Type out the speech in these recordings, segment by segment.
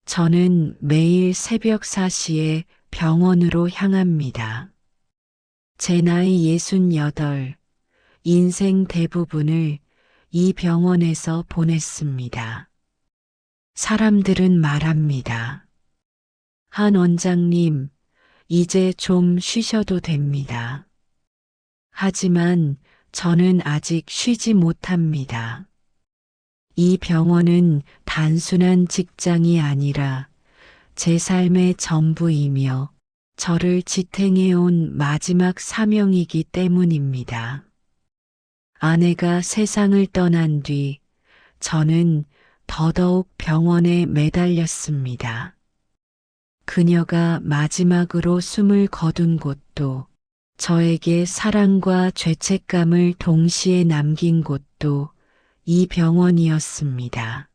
저는 매일 새벽 4시에 병원으로 향합니다. 제 나이 68, 인생 대부분을 이 병원에서 보냈습니다. 사람들은 말합니다. 한 원장님, 이제 좀 쉬셔도 됩니다. 하지만 저는 아직 쉬지 못합니다. 이 병원은 단순한 직장이 아니라 제 삶의 전부이며 저를 지탱해온 마지막 사명이기 때문입니다. 아내가 세상을 떠난 뒤 저는 더더욱 병원에 매달렸습니다. 그녀가 마지막으로 숨을 거둔 곳도, 저에게 사랑과 죄책감을 동시에 남긴 곳도 이 병원이었습니다.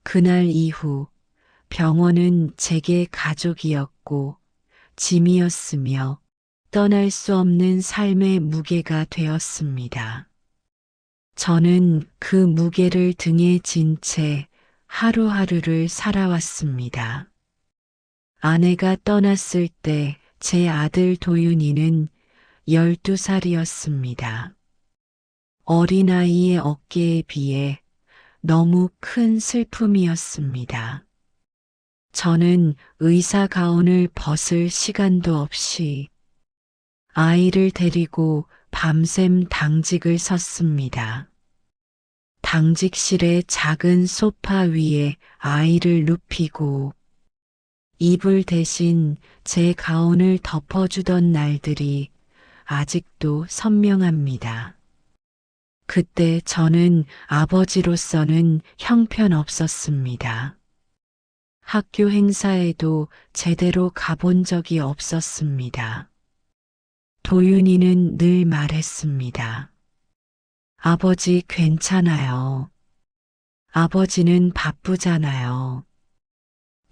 그날 이후 병원은 제게 가족이었고 짐이었으며 떠날 수 없는 삶의 무게가 되었습니다. 저는 그 무게를 등에 진 채 하루하루를 살아왔습니다. 아내가 떠났을 때 제 아들 도윤이는 12살이었습니다. 어린아이의 어깨에 비해 너무 큰 슬픔이었습니다. 저는 의사 가운을 벗을 시간도 없이 아이를 데리고 밤샘 당직을 섰습니다. 당직실의 작은 소파 위에 아이를 눕히고 이불 대신 제 가운을 덮어주던 날들이 아직도 선명합니다. 그때 저는 아버지로서는 형편없었습니다. 학교 행사에도 제대로 가본 적이 없었습니다. 도윤이는 늘 말했습니다. 아버지 괜찮아요. 아버지는 바쁘잖아요.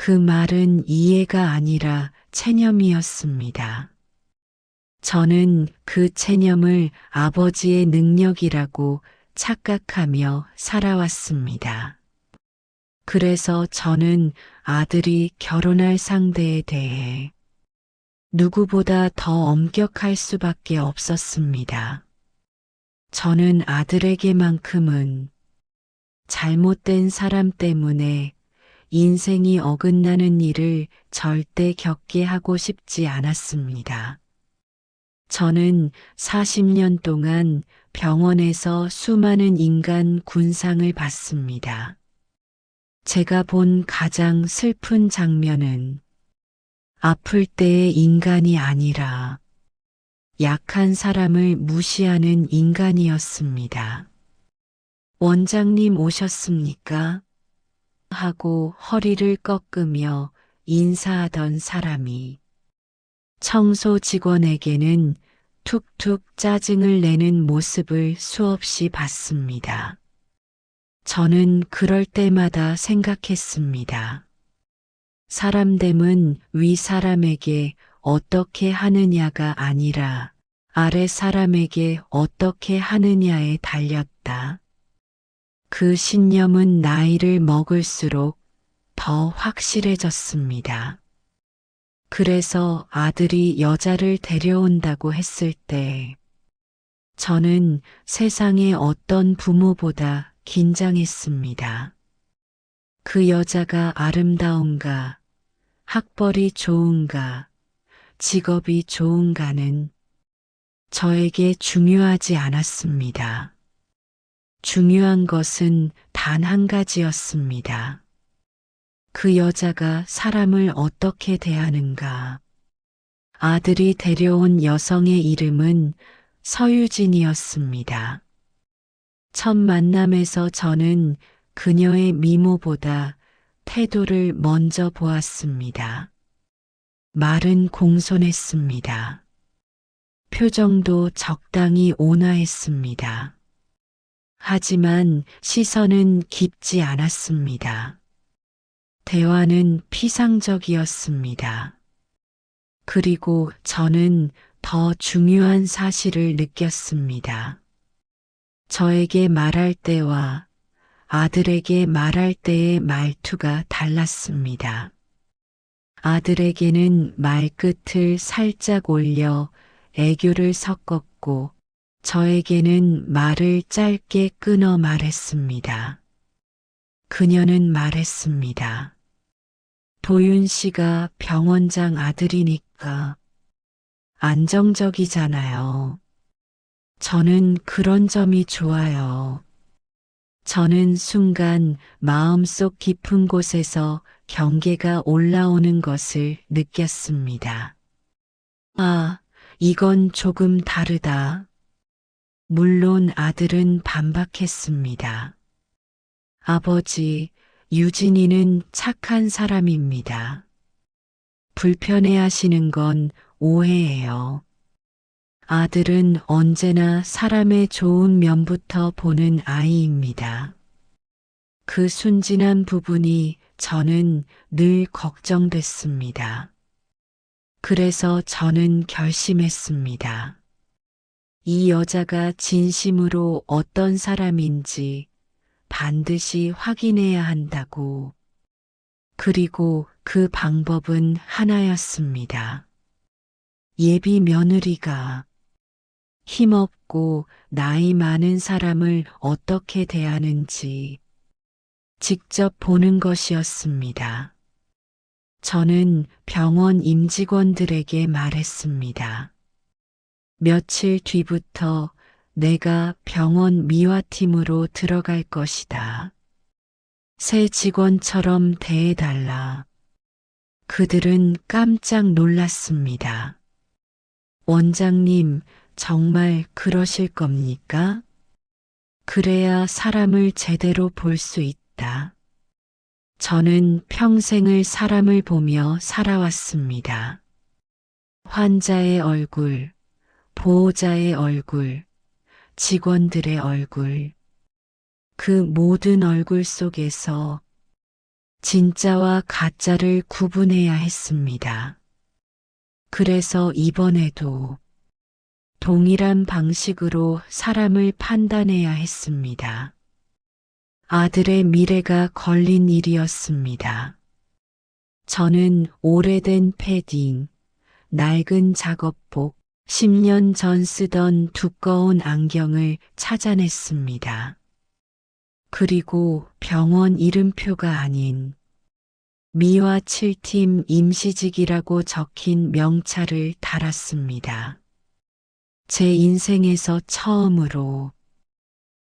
그 말은 이해가 아니라 체념이었습니다. 저는 그 체념을 아버지의 능력이라고 착각하며 살아왔습니다. 그래서 저는 아들이 결혼할 상대에 대해 누구보다 더 엄격할 수밖에 없었습니다. 저는 아들에게만큼은 잘못된 사람 때문에 인생이 어긋나는 일을 절대 겪게 하고 싶지 않았습니다. 저는 40년 동안 병원에서 수많은 인간 군상을 봤습니다. 제가 본 가장 슬픈 장면은 아플 때의 인간이 아니라 약한 사람을 무시하는 인간이었습니다. 원장님 오셨습니까? 하고 허리를 꺾으며 인사하던 사람이 청소 직원에게는 툭툭 짜증을 내는 모습을 수없이 봤습니다. 저는 그럴 때마다 생각했습니다. 사람됨은 위 사람에게 어떻게 하느냐가 아니라 아래 사람에게 어떻게 하느냐에 달렸다. 그 신념은 나이를 먹을수록 더 확실해졌습니다. 그래서 아들이 여자를 데려온다고 했을 때 저는 세상의 어떤 부모보다 긴장했습니다. 그 여자가 아름다운가, 학벌이 좋은가, 직업이 좋은가는 저에게 중요하지 않았습니다. 중요한 것은 단 한 가지였습니다. 그 여자가 사람을 어떻게 대하는가. 아들이 데려온 여성의 이름은 서유진이었습니다. 첫 만남에서 저는 그녀의 미모보다 태도를 먼저 보았습니다. 말은 공손했습니다. 표정도 적당히 온화했습니다. 하지만 시선은 깊지 않았습니다. 대화는 피상적이었습니다. 그리고 저는 더 중요한 사실을 느꼈습니다. 저에게 말할 때와 아들에게 말할 때의 말투가 달랐습니다. 아들에게는 말끝을 살짝 올려 애교를 섞었고 저에게는 말을 짧게 끊어 말했습니다. 그녀는 말했습니다. 도윤 씨가 병원장 아들이니까 안정적이잖아요. 저는 그런 점이 좋아요. 저는 순간 마음속 깊은 곳에서 경계가 올라오는 것을 느꼈습니다. 아, 이건 조금 다르다. 물론 아들은 반박했습니다. 아버지, 유진이는 착한 사람입니다. 불편해하시는 건 오해예요. 아들은 언제나 사람의 좋은 면부터 보는 아이입니다. 그 순진한 부분이 저는 늘 걱정됐습니다. 그래서 저는 결심했습니다. 이 여자가 진심으로 어떤 사람인지 반드시 확인해야 한다고. 그리고 그 방법은 하나였습니다. 예비 며느리가 힘없고 나이 많은 사람을 어떻게 대하는지 직접 보는 것이었습니다. 저는 병원 임직원들에게 말했습니다. 며칠 뒤부터 내가 병원 미화팀으로 들어갈 것이다. 새 직원처럼 대해달라. 그들은 깜짝 놀랐습니다. 원장님, 정말 그러실 겁니까? 그래야 사람을 제대로 볼 수 있다. 저는 평생을 사람을 보며 살아왔습니다. 환자의 얼굴, 보호자의 얼굴, 직원들의 얼굴, 그 모든 얼굴 속에서 진짜와 가짜를 구분해야 했습니다. 그래서 이번에도 동일한 방식으로 사람을 판단해야 했습니다. 아들의 미래가 걸린 일이었습니다. 저는 오래된 패딩, 낡은 작업복, 10년 전 쓰던 두꺼운 안경을 찾아냈습니다. 그리고 병원 이름표가 아닌 미화 7팀 임시직이라고 적힌 명찰을 달았습니다. 제 인생에서 처음으로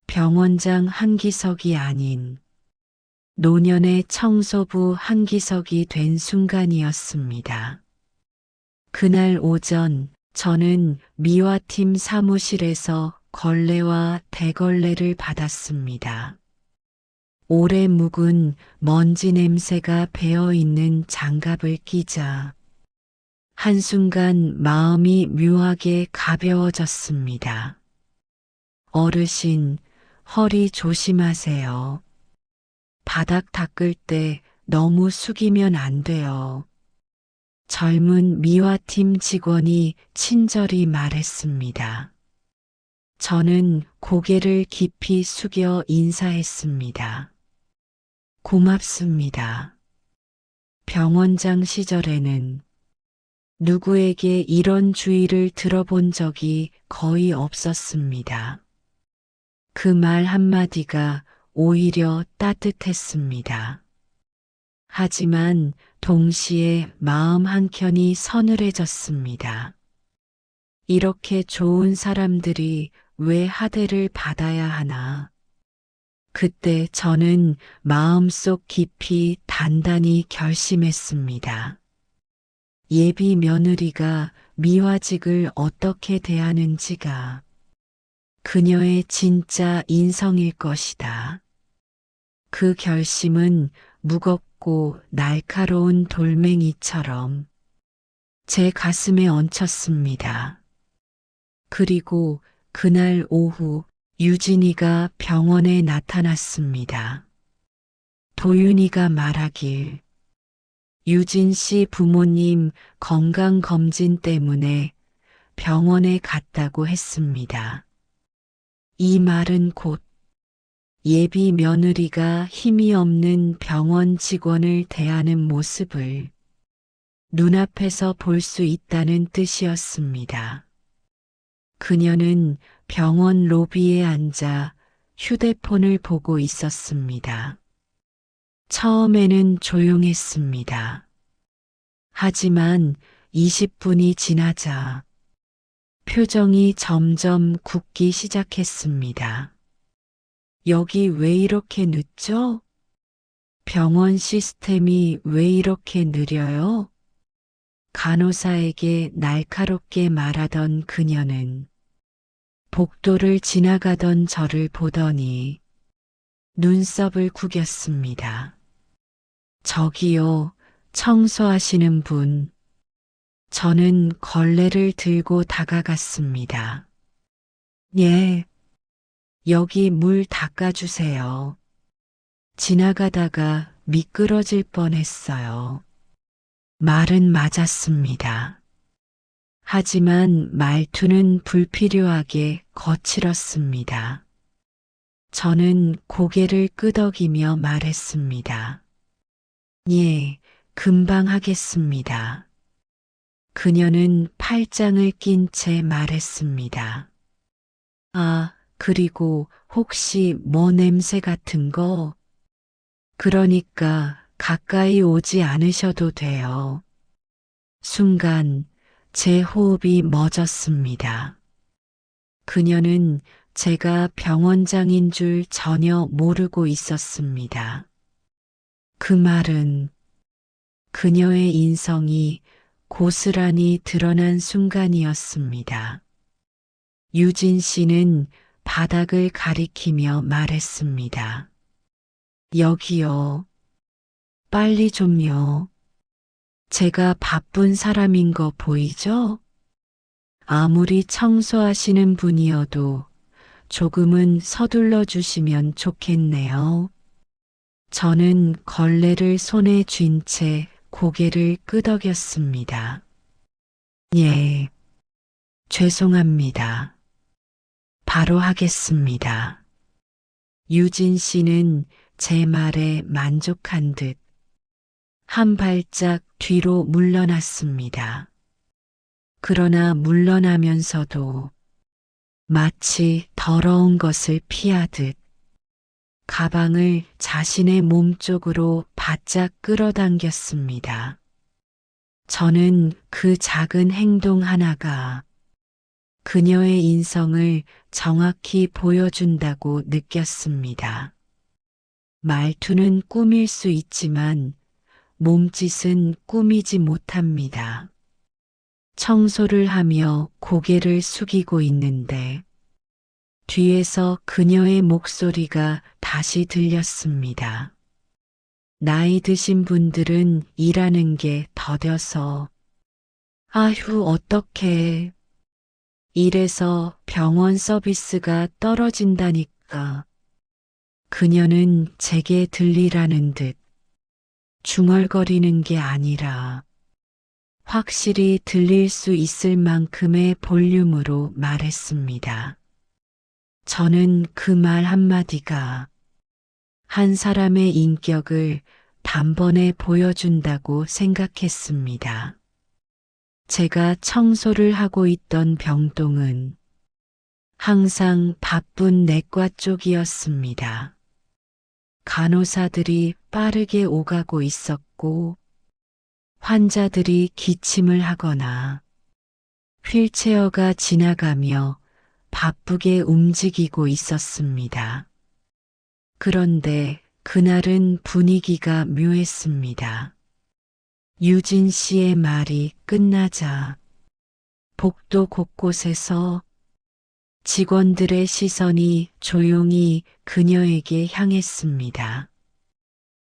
병원장 한기석이 아닌 노년의 청소부 한기석이 된 순간이었습니다. 그날 오전 저는 미화팀 사무실에서 걸레와 대걸레를 받았습니다. 오래 묵은 먼지 냄새가 배어있는 장갑을 끼자 한순간 마음이 묘하게 가벼워졌습니다. 어르신, 허리 조심하세요. 바닥 닦을 때 너무 숙이면 안 돼요. 젊은 미화팀 직원이 친절히 말했습니다. 저는 고개를 깊이 숙여 인사했습니다. 고맙습니다. 병원장 시절에는 누구에게 이런 주의를 들어본 적이 거의 없었습니다. 그 말 한마디가 오히려 따뜻했습니다. 하지만 동시에 마음 한켠이 서늘해졌습니다. 이렇게 좋은 사람들이 왜 하대를 받아야 하나? 그때 저는 마음속 깊이 단단히 결심했습니다. 예비 며느리가 미화직을 어떻게 대하는지가 그녀의 진짜 인성일 것이다. 그 결심은 무겁고 날카로운 돌멩이처럼 제 가슴에 얹혔습니다. 그리고 그날 오후 유진이가 병원에 나타났습니다. 도윤이가 말하길 유진 씨 부모님 건강검진 때문에 병원에 갔다고 했습니다. 이 말은 곧 예비 며느리가 힘이 없는 병원 직원을 대하는 모습을 눈앞에서 볼 수 있다는 뜻이었습니다. 그녀는 병원 로비에 앉아 휴대폰을 보고 있었습니다. 처음에는 조용했습니다. 하지만 20분이 지나자 표정이 점점 굳기 시작했습니다. 여기 왜 이렇게 늦죠? 병원 시스템이 왜 이렇게 느려요? 간호사에게 날카롭게 말하던 그녀는 복도를 지나가던 저를 보더니 눈썹을 구겼습니다. 저기요, 청소하시는 분. 저는 걸레를 들고 다가갔습니다. 예, 여기 물 닦아주세요. 지나가다가 미끄러질 뻔했어요. 말은 맞았습니다. 하지만 말투는 불필요하게 거칠었습니다. 저는 고개를 끄덕이며 말했습니다. 예, 금방 하겠습니다. 그녀는 팔짱을 낀 채 말했습니다. 아, 그리고 혹시 뭐 냄새 같은 거? 그러니까 가까이 오지 않으셔도 돼요. 순간 제 호흡이 멎었습니다. 그녀는 제가 병원장인 줄 전혀 모르고 있었습니다. 그 말은 그녀의 인성이 고스란히 드러난 순간이었습니다. 유진 씨는 바닥을 가리키며 말했습니다. 여기요. 빨리 좀요. 제가 바쁜 사람인 거 보이죠? 아무리 청소하시는 분이어도 조금은 서둘러 주시면 좋겠네요. 저는 걸레를 손에 쥔 채 고개를 끄덕였습니다. 예, 죄송합니다. 바로 하겠습니다. 유진 씨는 제 말에 만족한 듯 한 발짝 뒤로 물러났습니다. 그러나 물러나면서도 마치 더러운 것을 피하듯 가방을 자신의 몸 쪽으로 바짝 끌어당겼습니다. 저는 그 작은 행동 하나가 그녀의 인성을 정확히 보여준다고 느꼈습니다. 말투는 꾸밀 수 있지만 몸짓은 꾸미지 못합니다. 청소를 하며 고개를 숙이고 있는데 뒤에서 그녀의 목소리가 다시 들렸습니다. 나이 드신 분들은 일하는 게 더뎌서 아휴 어떡해. 이래서 병원 서비스가 떨어진다니까. 그녀는 제게 들리라는 듯 중얼거리는 게 아니라 확실히 들릴 수 있을 만큼의 볼륨으로 말했습니다. 저는 그 말 한마디가 한 사람의 인격을 단번에 보여준다고 생각했습니다. 제가 청소를 하고 있던 병동은 항상 바쁜 내과 쪽이었습니다. 간호사들이 빠르게 오가고 있었고 환자들이 기침을 하거나 휠체어가 지나가며 바쁘게 움직이고 있었습니다. 그런데 그날은 분위기가 묘했습니다. 유진 씨의 말이 끝나자 복도 곳곳에서 직원들의 시선이 조용히 그녀에게 향했습니다.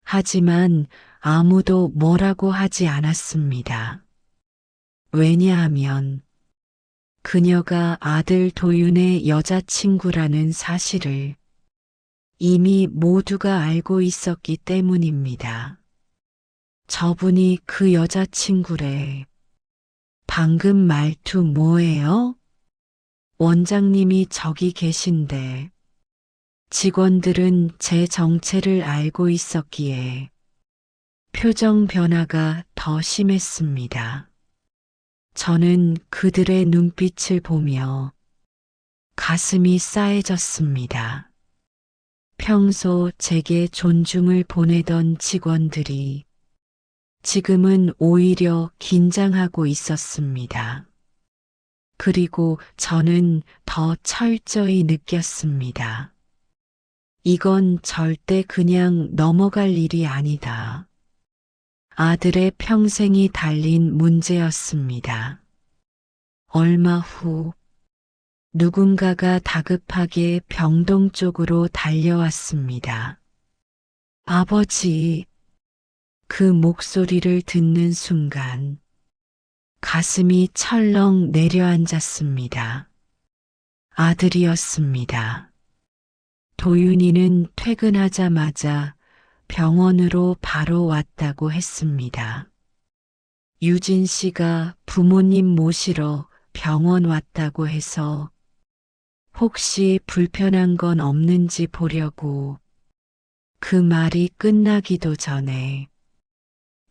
하지만 아무도 뭐라고 하지 않았습니다. 왜냐하면 그녀가 아들 도윤의 여자친구라는 사실을 이미 모두가 알고 있었기 때문입니다. 저분이 그 여자친구래. 방금 말투 뭐예요? 원장님이 저기 계신데 직원들은 제 정체를 알고 있었기에 표정 변화가 더 심했습니다. 저는 그들의 눈빛을 보며 가슴이 싸해졌습니다. 평소 제게 존중을 보내던 직원들이 지금은 오히려 긴장하고 있었습니다. 그리고 저는 더 철저히 느꼈습니다. 이건 절대 그냥 넘어갈 일이 아니다. 아들의 평생이 달린 문제였습니다. 얼마 후 누군가가 다급하게 병동 쪽으로 달려왔습니다. 아버지, 그 목소리를 듣는 순간 가슴이 철렁 내려앉았습니다. 아들이었습니다. 도윤이는 퇴근하자마자 병원으로 바로 왔다고 했습니다. 유진 씨가 부모님 모시러 병원 왔다고 해서 혹시 불편한 건 없는지 보려고. 그 말이 끝나기도 전에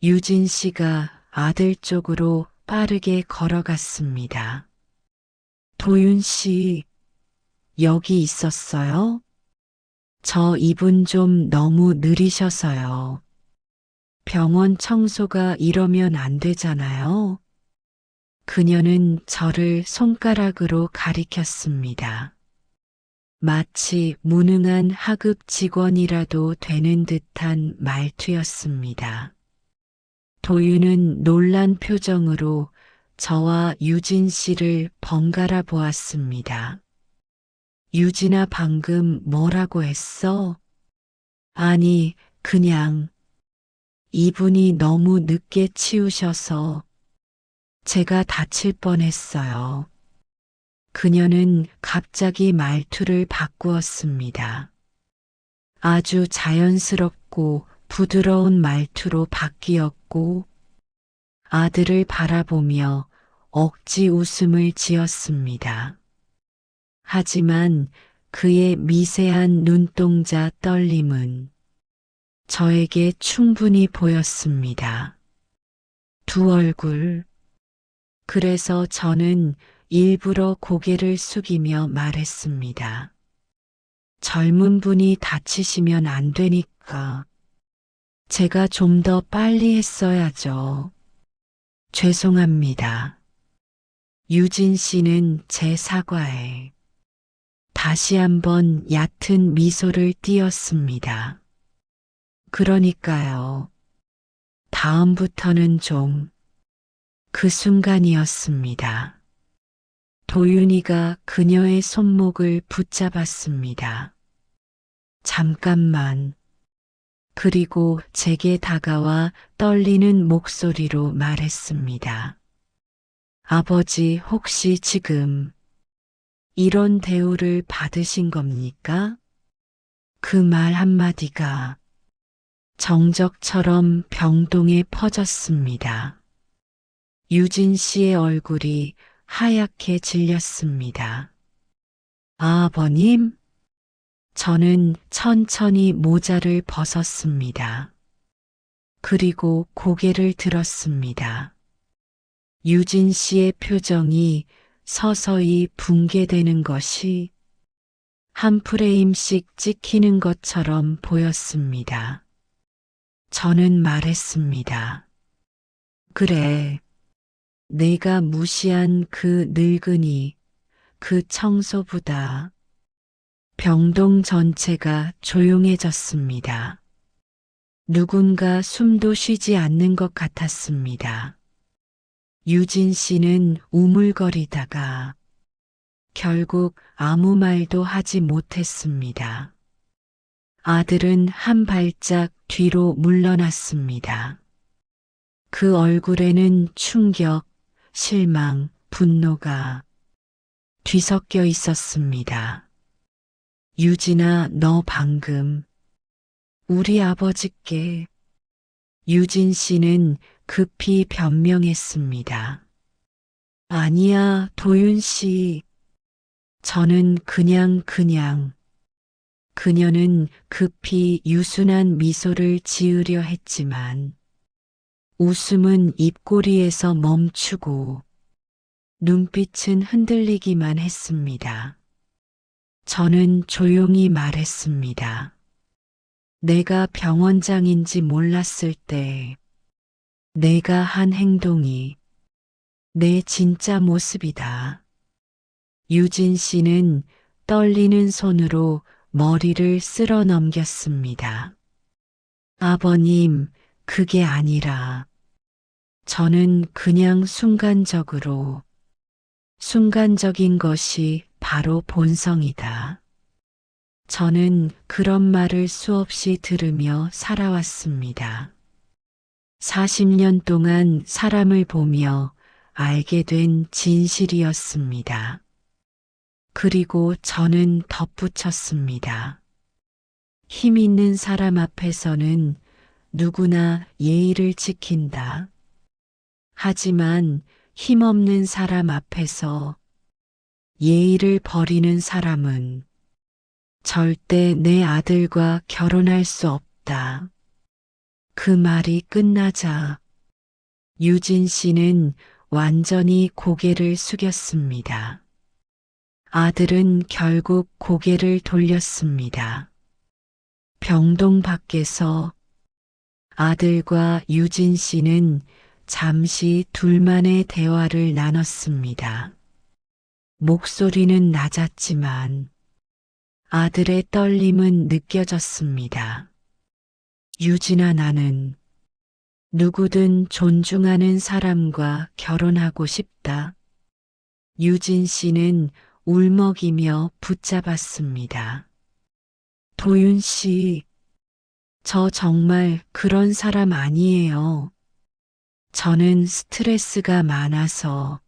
유진 씨가 아들 쪽으로 빠르게 걸어갔습니다. 도윤 씨, 여기 있었어요? 저 이분 좀 너무 느리셔서요. 병원 청소가 이러면 안 되잖아요. 그녀는 저를 손가락으로 가리켰습니다. 마치 무능한 하급 직원이라도 되는 듯한 말투였습니다. 도윤은 놀란 표정으로 저와 유진 씨를 번갈아 보았습니다. 유진아, 방금 뭐라고 했어? 아니, 그냥 이분이 너무 늦게 치우셔서 제가 다칠 뻔했어요. 그녀는 갑자기 말투를 바꾸었습니다. 아주 자연스럽고 부드러운 말투로 바뀌었고 아들을 바라보며 억지 웃음을 지었습니다. 하지만 그의 미세한 눈동자 떨림은 저에게 충분히 보였습니다. 두 얼굴. 그래서 저는 일부러 고개를 숙이며 말했습니다. 젊은 분이 다치시면 안 되니까. 제가 좀 더 빨리 했어야죠. 죄송합니다. 유진 씨는 제 사과에 다시 한번 얕은 미소를 띄었습니다. 그러니까요. 다음부터는 좀. 그 순간이었습니다. 도윤이가 그녀의 손목을 붙잡았습니다. 잠깐만. 그리고 제게 다가와 떨리는 목소리로 말했습니다. 아버지, 혹시 지금 이런 대우를 받으신 겁니까? 그 말 한마디가 정적처럼 병동에 퍼졌습니다. 유진 씨의 얼굴이 하얗게 질렸습니다. 아버님? 저는 천천히 모자를 벗었습니다. 그리고 고개를 들었습니다. 유진 씨의 표정이 서서히 붕괴되는 것이 한 프레임씩 찍히는 것처럼 보였습니다. 저는 말했습니다. 그래, 내가 무시한 그 늙은이, 그 청소부다. 병동 전체가 조용해졌습니다. 누군가 숨도 쉬지 않는 것 같았습니다. 유진 씨는 우물거리다가 결국 아무 말도 하지 못했습니다. 아들은 한 발짝 뒤로 물러났습니다. 그 얼굴에는 충격, 실망, 분노가 뒤섞여 있었습니다. 유진아, 너 방금 우리 아버지께. 유진 씨는 급히 변명했습니다. 아니야, 도윤 씨. 저는 그냥 그녀는 급히 유순한 미소를 지으려 했지만 웃음은 입꼬리에서 멈추고 눈빛은 흔들리기만 했습니다. 저는 조용히 말했습니다. 내가 병원장인지 몰랐을 때 내가 한 행동이 내 진짜 모습이다. 유진 씨는 떨리는 손으로 머리를 쓸어 넘겼습니다. 아버님, 그게 아니라 저는 그냥 순간적인 것이 바로 본성이다. 저는 그런 말을 수없이 들으며 살아왔습니다. 40년 동안 사람을 보며 알게 된 진실이었습니다. 그리고 저는 덧붙였습니다. 힘 있는 사람 앞에서는 누구나 예의를 지킨다. 하지만 힘없는 사람 앞에서 예의를 버리는 사람은 절대 내 아들과 결혼할 수 없다. 그 말이 끝나자 유진 씨는 완전히 고개를 숙였습니다. 아들은 결국 고개를 돌렸습니다. 병동 밖에서 아들과 유진 씨는 잠시 둘만의 대화를 나눴습니다. 목소리는 낮았지만 아들의 떨림은 느껴졌습니다. 유진아, 나는 누구든 존중하는 사람과 결혼하고 싶다. 유진 씨는 울먹이며 붙잡았습니다. 도윤 씨, 저 정말 그런 사람 아니에요. 저는 스트레스가 많아서.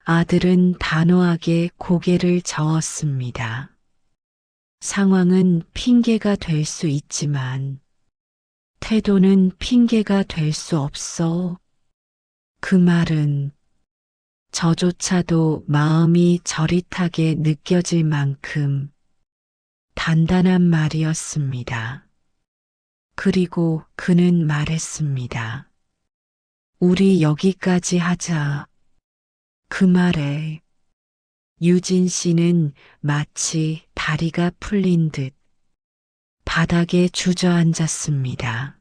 아들은 단호하게 고개를 저었습니다. 상황은 핑계가 될 수 있지만 태도는 핑계가 될 수 없어. 그 말은 저조차도 마음이 저릿하게 느껴질 만큼 단단한 말이었습니다. 그리고 그는 말했습니다. 우리 여기까지 하자. 그 말에 유진 씨는 마치 다리가 풀린 듯 바닥에 주저앉았습니다.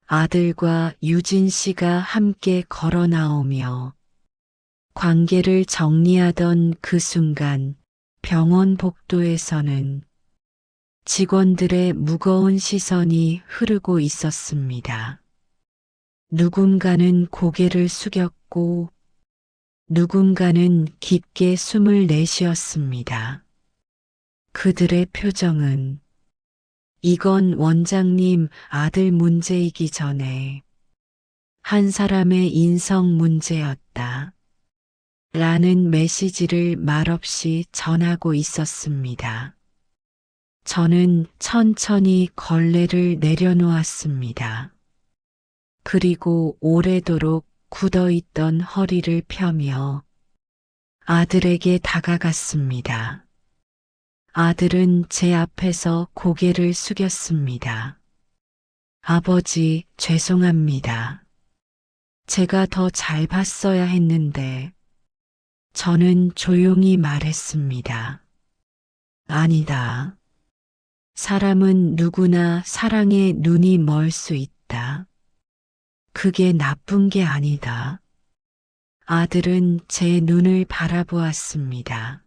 아들과 유진 씨가 함께 걸어 나오며 관계를 정리하던 그 순간 병원 복도에서는 직원들의 무거운 시선이 흐르고 있었습니다. 누군가는 고개를 숙였고 누군가는 깊게 숨을 내쉬었습니다. 그들의 표정은 이건 원장님 아들 문제이기 전에 한 사람의 인성 문제였다. 라는 메시지를 말없이 전하고 있었습니다. 저는 천천히 걸레를 내려놓았습니다. 그리고 오래도록 굳어있던 허리를 펴며 아들에게 다가갔습니다. 아들은 제 앞에서 고개를 숙였습니다. 아버지, 죄송합니다. 제가 더 잘 봤어야 했는데. 저는 조용히 말했습니다. 아니다. 사람은 누구나 사랑에 눈이 멀 수 있다. 그게 나쁜 게 아니다. 아들은 제 눈을 바라보았습니다.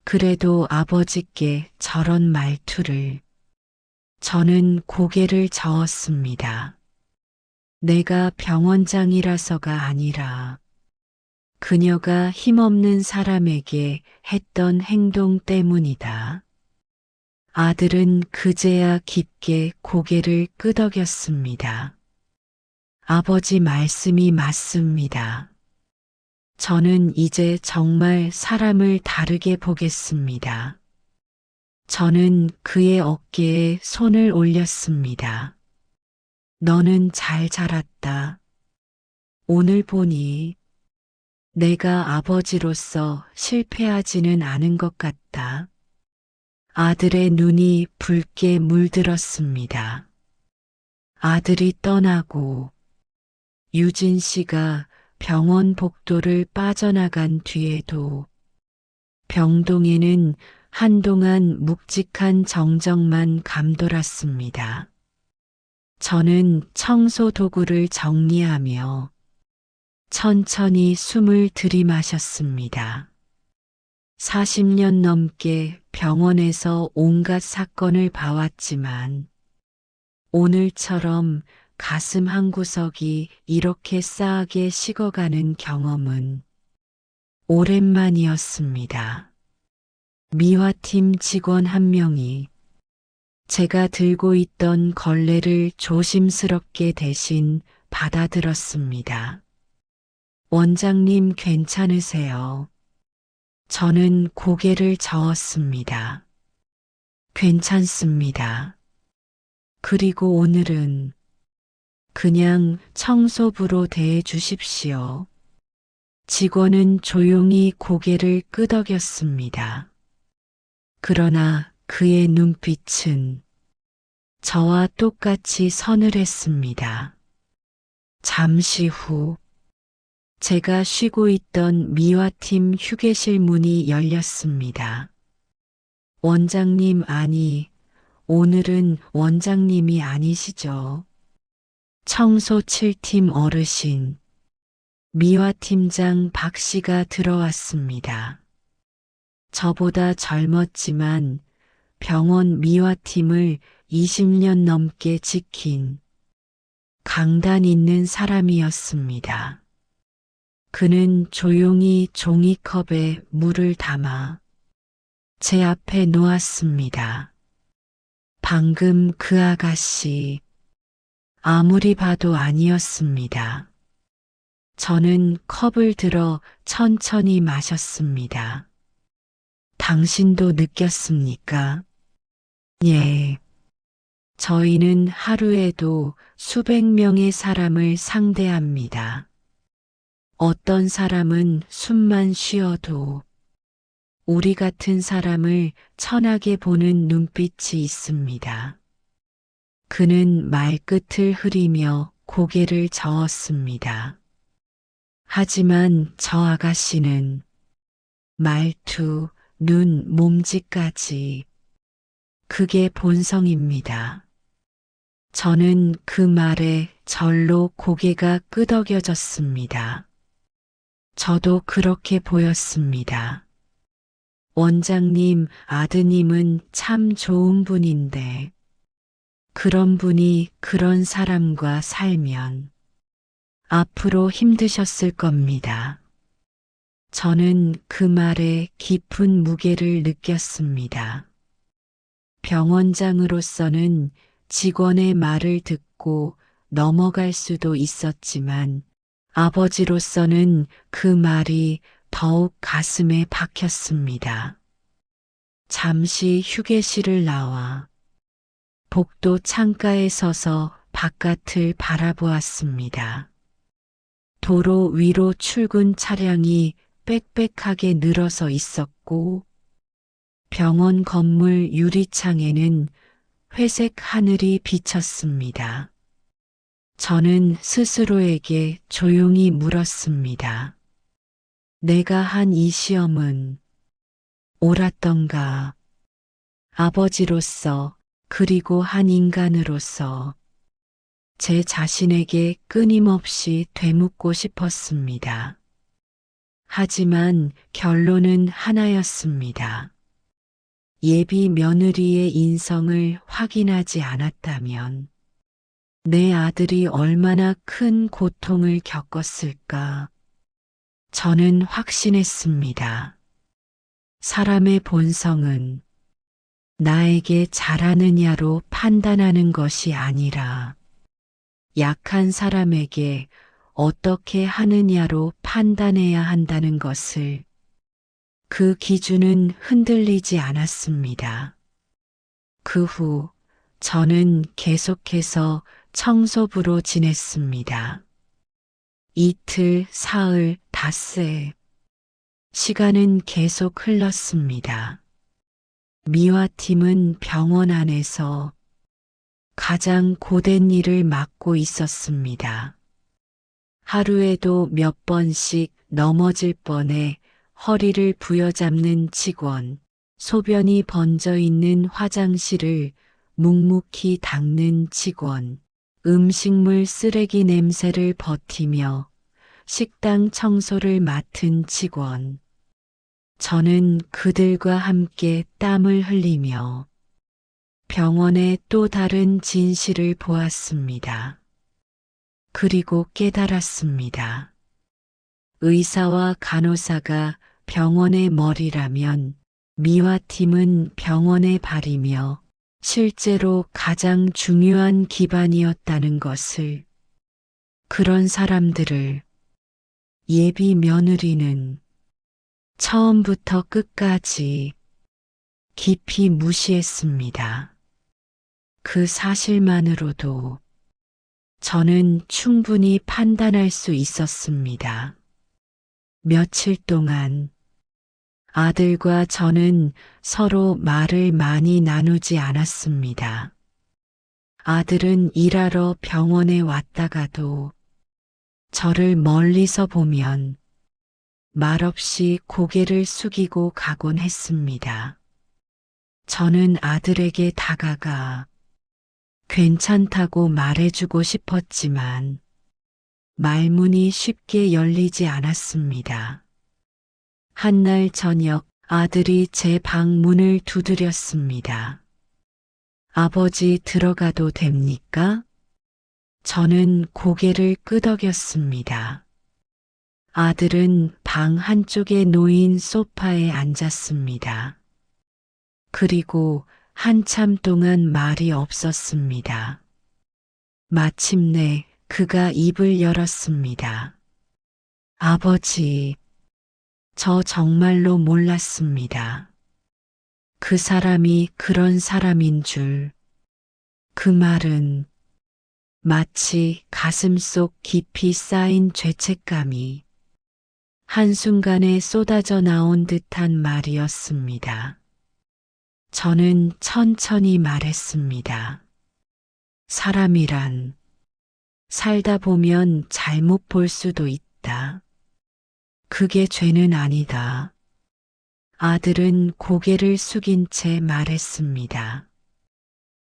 그래도 아버지께 저런 말투를. 저는 고개를 저었습니다. 내가 병원장이라서가 아니라 그녀가 힘없는 사람에게 했던 행동 때문이다. 아들은 그제야 깊게 고개를 끄덕였습니다. 아버지 말씀이 맞습니다. 저는 이제 정말 사람을 다르게 보겠습니다. 저는 그의 어깨에 손을 올렸습니다. 너는 잘 자랐다. 오늘 보니 내가 아버지로서 실패하지는 않은 것 같다. 아들의 눈이 붉게 물들었습니다. 아들이 떠나고 유진 씨가 병원 복도를 빠져나간 뒤에도 병동에는 한동안 묵직한 정적만 감돌았습니다. 저는 청소 도구를 정리하며 천천히 숨을 들이마셨습니다. 40년 넘게 병원에서 온갖 사건을 봐왔지만 오늘처럼 가슴 한구석이 이렇게 싸하게 식어가는 경험은 오랜만이었습니다. 미화팀 직원 한 명이 제가 들고 있던 걸레를 조심스럽게 대신 받아들었습니다. 원장님 괜찮으세요? 저는 고개를 저었습니다. 괜찮습니다. 그리고 오늘은 그냥 청소부로 대해 주십시오. 직원은 조용히 고개를 끄덕였습니다. 그러나 그의 눈빛은 저와 똑같이 서늘했습니다. 잠시 후 제가 쉬고 있던 미화팀 휴게실 문이 열렸습니다. 원장님 아니, 오늘은 원장님이 아니시죠? 청소 7팀 어르신, 미화팀장 박 씨가 들어왔습니다. 저보다 젊었지만 병원 미화팀을 20년 넘게 지킨 강단 있는 사람이었습니다. 그는 조용히 종이컵에 물을 담아 제 앞에 놓았습니다. 방금 그 아가씨, 아무리 봐도 아니었습니다. 저는 컵을 들어 천천히 마셨습니다. 당신도 느꼈습니까? 예. 저희는 하루에도 수백 명의 사람을 상대합니다. 어떤 사람은 숨만 쉬어도 우리 같은 사람을 천하게 보는 눈빛이 있습니다. 그는 말끝을 흐리며 고개를 저었습니다. 하지만 저 아가씨는 말투, 눈, 몸짓까지 그게 본성입니다. 저는 그 말에 절로 고개가 끄덕여졌습니다. 저도 그렇게 보였습니다. 원장님, 아드님은 참 좋은 분인데, 그런 분이 그런 사람과 살면 앞으로 힘드셨을 겁니다. 저는 그 말에 깊은 무게를 느꼈습니다. 병원장으로서는 직원의 말을 듣고 넘어갈 수도 있었지만 아버지로서는 그 말이 더욱 가슴에 박혔습니다. 잠시 휴게실을 나와 복도 창가에 서서 바깥을 바라보았습니다. 도로 위로 출근 차량이 빽빽하게 늘어서 있었고 병원 건물 유리창에는 회색 하늘이 비쳤습니다. 저는 스스로에게 조용히 물었습니다. 내가 한 이 시험은 옳았던가? 아버지로서 그리고 한 인간으로서 제 자신에게 끊임없이 되묻고 싶었습니다. 하지만 결론은 하나였습니다. 예비 며느리의 인성을 확인하지 않았다면 내 아들이 얼마나 큰 고통을 겪었을까? 저는 확신했습니다. 사람의 본성은 나에게 잘하느냐로 판단하는 것이 아니라 약한 사람에게 어떻게 하느냐로 판단해야 한다는 것을 그 기준은 흔들리지 않았습니다. 그 후 저는 계속해서 청소부로 지냈습니다. 이틀, 사흘, 닷새. 시간은 계속 흘렀습니다. 미화팀은 병원 안에서 가장 고된 일을 맡고 있었습니다. 하루에도 몇 번씩 넘어질 뻔해 허리를 부여잡는 직원, 소변이 번져 있는 화장실을 묵묵히 닦는 직원, 음식물 쓰레기 냄새를 버티며 식당 청소를 맡은 직원. 저는 그들과 함께 땀을 흘리며 병원의 또 다른 진실을 보았습니다. 그리고 깨달았습니다. 의사와 간호사가 병원의 머리라면 미화팀은 병원의 발이며 실제로 가장 중요한 기반이었다는 것을, 그런 사람들을 예비 며느리는 처음부터 끝까지 깊이 무시했습니다. 그 사실만으로도 저는 충분히 판단할 수 있었습니다. 며칠 동안 아들과 저는 서로 말을 많이 나누지 않았습니다. 아들은 일하러 병원에 왔다가도 저를 멀리서 보면 말없이 고개를 숙이고 가곤 했습니다. 저는 아들에게 다가가 괜찮다고 말해주고 싶었지만 말문이 쉽게 열리지 않았습니다. 한날 저녁 아들이 제 방 문을 두드렸습니다. 아버지 들어가도 됩니까? 저는 고개를 끄덕였습니다. 아들은 방 한쪽에 놓인 소파에 앉았습니다. 그리고 한참 동안 말이 없었습니다. 마침내 그가 입을 열었습니다. 아버지, 저 정말로 몰랐습니다. 그 사람이 그런 사람인 줄. 그 말은 마치 가슴속 깊이 쌓인 죄책감이 한순간에 쏟아져 나온 듯한 말이었습니다. 저는 천천히 말했습니다. 사람이란 살다 보면 잘못 볼 수도 있다. 그게 죄는 아니다. 아들은 고개를 숙인 채 말했습니다.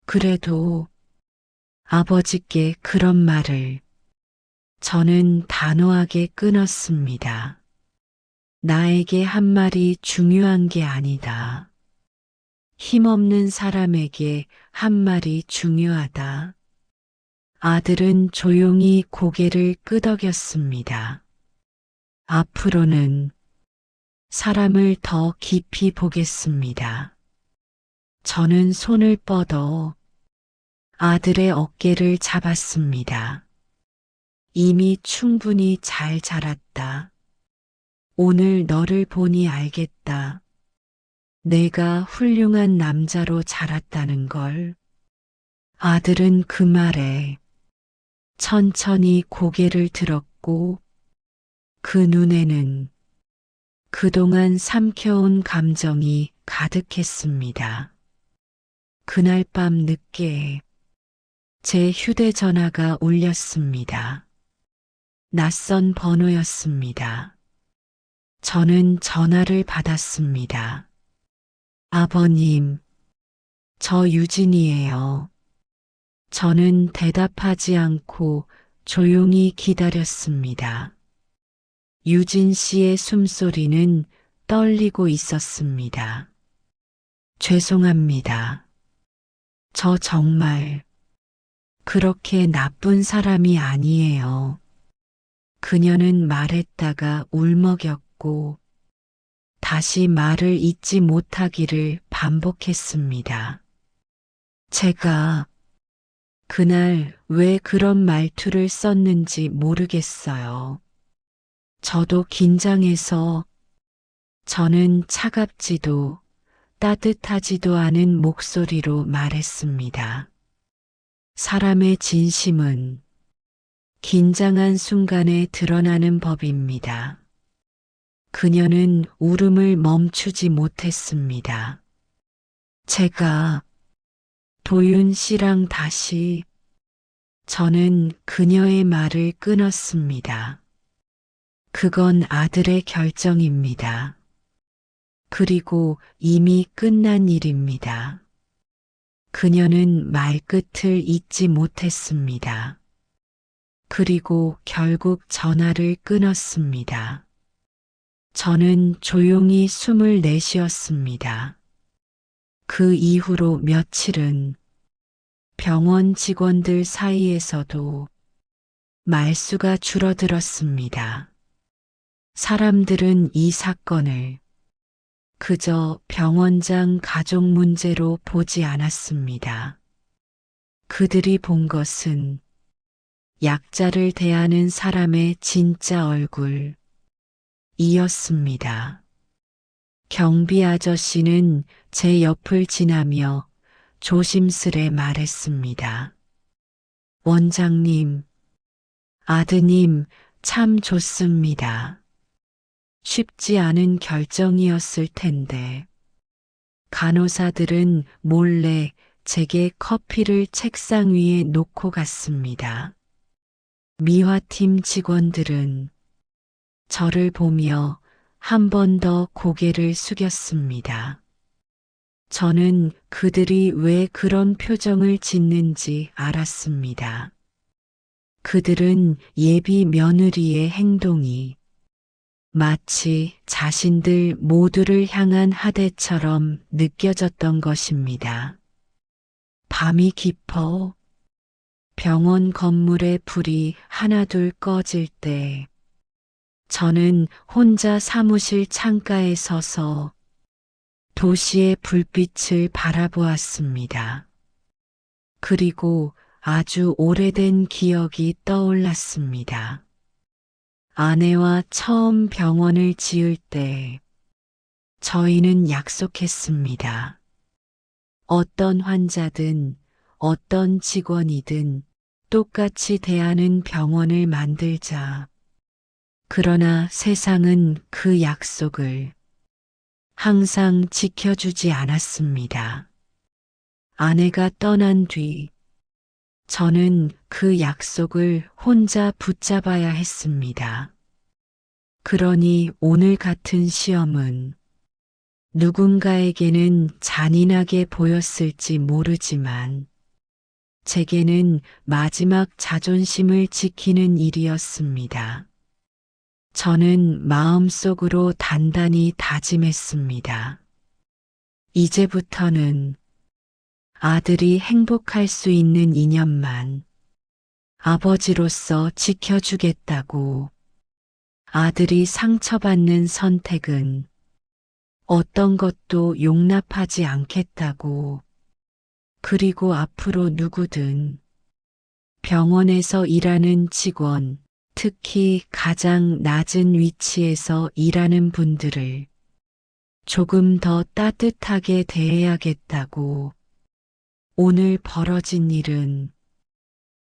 그래도 아버지께 그런 말을. 저는 단호하게 끊었습니다. 나에게 한 말이 중요한 게 아니다. 힘없는 사람에게 한 말이 중요하다. 아들은 조용히 고개를 끄덕였습니다. 앞으로는 사람을 더 깊이 보겠습니다. 저는 손을 뻗어 아들의 어깨를 잡았습니다. 이미 충분히 잘 자랐다. 오늘 너를 보니 알겠다. 내가 훌륭한 남자로 자랐다는 걸. 아들은 그 말에 천천히 고개를 들었고 그 눈에는 그동안 삼켜온 감정이 가득했습니다. 그날 밤 늦게 제 휴대전화가 울렸습니다. 낯선 번호였습니다. 저는 전화를 받았습니다. 아버님, 저 유진이에요. 저는 대답하지 않고 조용히 기다렸습니다. 유진 씨의 숨소리는 떨리고 있었습니다. 죄송합니다. 저 정말 그렇게 나쁜 사람이 아니에요. 그녀는 말했다가 울먹였고 다시 말을 잇지 못하기를 반복했습니다. 제가 그날 왜 그런 말투를 썼는지 모르겠어요. 저도 긴장해서. 저는 차갑지도 따뜻하지도 않은 목소리로 말했습니다. 사람의 진심은 긴장한 순간에 드러나는 법입니다. 그녀는 울음을 멈추지 못했습니다. 제가 도윤 씨랑 다시 저는 그녀의 말을 끊었습니다. 그건 아들의 결정입니다. 그리고 이미 끝난 일입니다. 그녀는 말끝을 잇지 못했습니다. 그리고 결국 전화를 끊었습니다. 저는 조용히 숨을 내쉬었습니다. 그 이후로 며칠은 병원 직원들 사이에서도 말수가 줄어들었습니다. 사람들은 이 사건을 그저 병원장 가족 문제로 보지 않았습니다. 그들이 본 것은 약자를 대하는 사람의 진짜 얼굴이었습니다. 경비 아저씨는 제 옆을 지나며 조심스레 말했습니다. 원장님, 아드님 참 좋습니다. 쉽지 않은 결정이었을 텐데. 간호사들은 몰래 제게 커피를 책상 위에 놓고 갔습니다. 미화팀 직원들은 저를 보며 한 번 더 고개를 숙였습니다. 저는 그들이 왜 그런 표정을 짓는지 알았습니다. 그들은 예비 며느리의 행동이 마치 자신들 모두를 향한 하대처럼 느껴졌던 것입니다. 밤이 깊어 병원 건물의 불이 하나둘 꺼질 때 저는 혼자 사무실 창가에 서서 도시의 불빛을 바라보았습니다. 그리고 아주 오래된 기억이 떠올랐습니다. 아내와 처음 병원을 지을 때 저희는 약속했습니다. 어떤 환자든 어떤 직원이든 똑같이 대하는 병원을 만들자. 그러나 세상은 그 약속을 항상 지켜주지 않았습니다. 아내가 떠난 뒤 저는 그 약속을 혼자 붙잡아야 했습니다. 그러니 오늘 같은 시험은 누군가에게는 잔인하게 보였을지 모르지만 제게는 마지막 자존심을 지키는 일이었습니다. 저는 마음속으로 단단히 다짐했습니다. 이제부터는 아들이 행복할 수 있는 인연만 아버지로서 지켜주겠다고. 아들이 상처받는 선택은 어떤 것도 용납하지 않겠다고. 그리고 앞으로 누구든 병원에서 일하는 직원, 특히 가장 낮은 위치에서 일하는 분들을 조금 더 따뜻하게 대해야겠다고. 오늘 벌어진 일은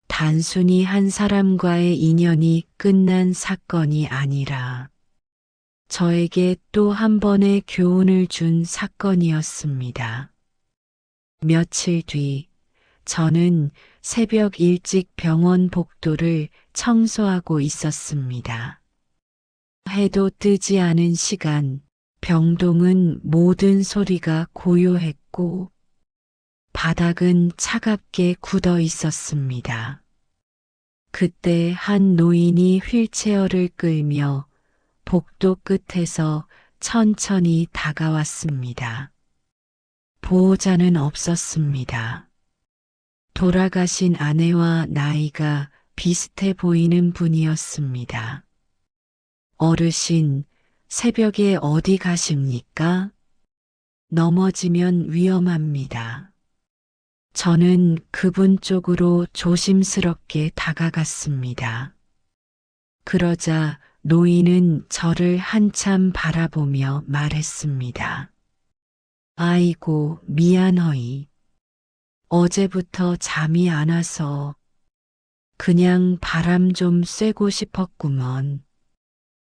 단순히 한 사람과의 인연이 끝난 사건이 아니라 저에게 또 한 번의 교훈을 준 사건이었습니다. 며칠 뒤 저는 새벽 일찍 병원 복도를 청소하고 있었습니다. 해도 뜨지 않은 시간, 병동은 모든 소리가 고요했고 바닥은 차갑게 굳어 있었습니다. 그때 한 노인이 휠체어를 끌며 복도 끝에서 천천히 다가왔습니다. 보호자는 없었습니다. 돌아가신 아내와 나이가 비슷해 보이는 분이었습니다. 어르신, 새벽에 어디 가십니까? 넘어지면 위험합니다. 저는 그분 쪽으로 조심스럽게 다가갔습니다. 그러자 노인은 저를 한참 바라보며 말했습니다. 아이고, 미안허이. 어제부터 잠이 안 와서 그냥 바람 좀 쐬고 싶었구먼.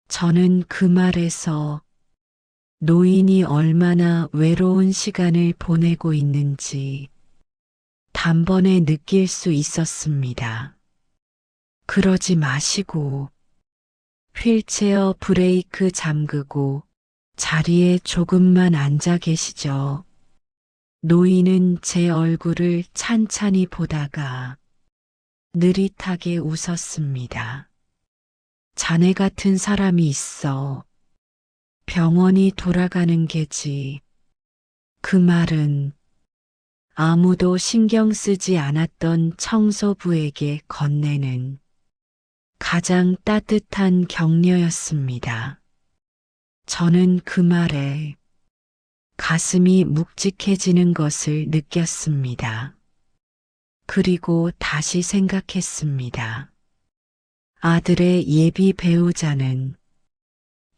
저는 그 말에서 노인이 얼마나 외로운 시간을 보내고 있는지 단번에 느낄 수 있었습니다. 그러지 마시고 휠체어 브레이크 잠그고 자리에 조금만 앉아 계시죠. 노인은 제 얼굴을 찬찬히 보다가 느릿하게 웃었습니다. 자네 같은 사람이 있어. 병원이 돌아가는 게지. 그 말은 아무도 신경 쓰지 않았던 청소부에게 건네는 가장 따뜻한 격려였습니다. 저는 그 말에 가슴이 묵직해지는 것을 느꼈습니다. 그리고 다시 생각했습니다. 아들의 예비 배우자는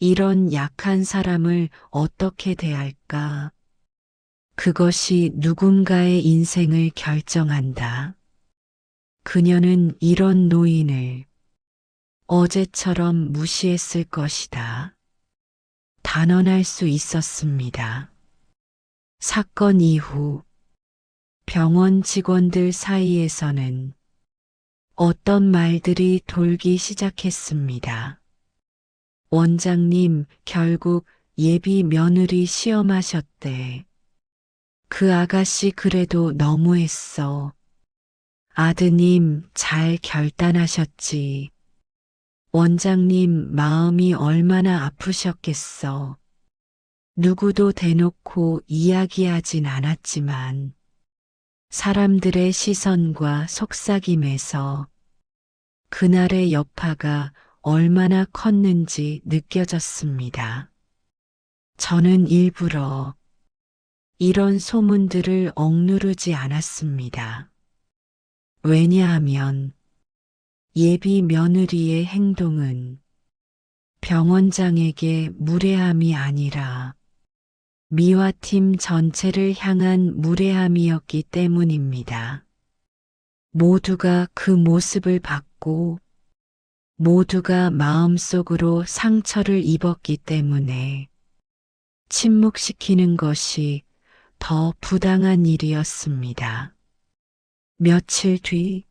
이런 약한 사람을 어떻게 대할까? 그것이 누군가의 인생을 결정한다. 그녀는 이런 노인을 어제처럼 무시했을 것이다. 단언할 수 있었습니다. 사건 이후 병원 직원들 사이에서는 어떤 말들이 돌기 시작했습니다. 원장님, 결국 예비 며느리 시험하셨대. 그 아가씨 그래도 너무했어. 아드님, 잘 결단하셨지. 원장님, 마음이 얼마나 아프셨겠어. 누구도 대놓고 이야기하진 않았지만 사람들의 시선과 속삭임에서 그날의 여파가 얼마나 컸는지 느껴졌습니다. 저는 일부러 이런 소문들을 억누르지 않았습니다. 왜냐하면 예비 며느리의 행동은 병원장에게 무례함이 아니라 미화팀 전체를 향한 무례함이었기 때문입니다. 모두가 그 모습을 봤고 모두가 마음속으로 상처를 입었기 때문에 침묵시키는 것이 더 부당한 일이었습니다. 며칠 뒤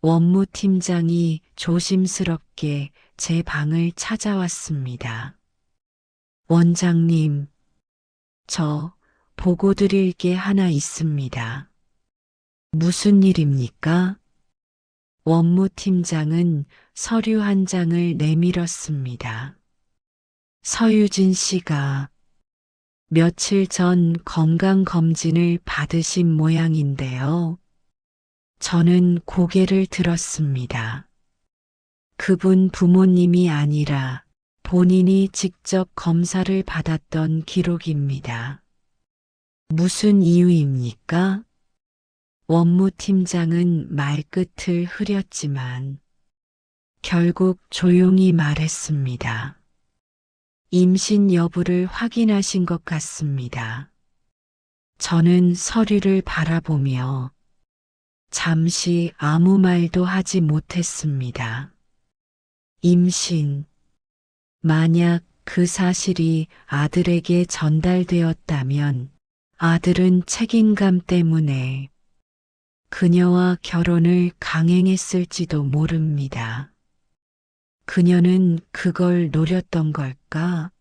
원무팀장이 조심스럽게 제 방을 찾아왔습니다. 원장님, 저 보고 드릴 게 하나 있습니다. 무슨 일입니까? 원무팀장은 서류 한 장을 내밀었습니다. 서유진 씨가 며칠 전 건강검진을 받으신 모양인데요. 저는 고개를 들었습니다. 그분 부모님이 아니라 본인이 직접 검사를 받았던 기록입니다. 무슨 이유입니까? 원무팀장은 말끝을 흐렸지만 결국 조용히 말했습니다. 임신 여부를 확인하신 것 같습니다. 저는 서류를 바라보며 잠시 아무 말도 하지 못했습니다. 임신. 만약 그 사실이 아들에게 전달되었다면 아들은 책임감 때문에 그녀와 결혼을 강행했을지도 모릅니다. 그녀는 그걸 노렸던 걸까?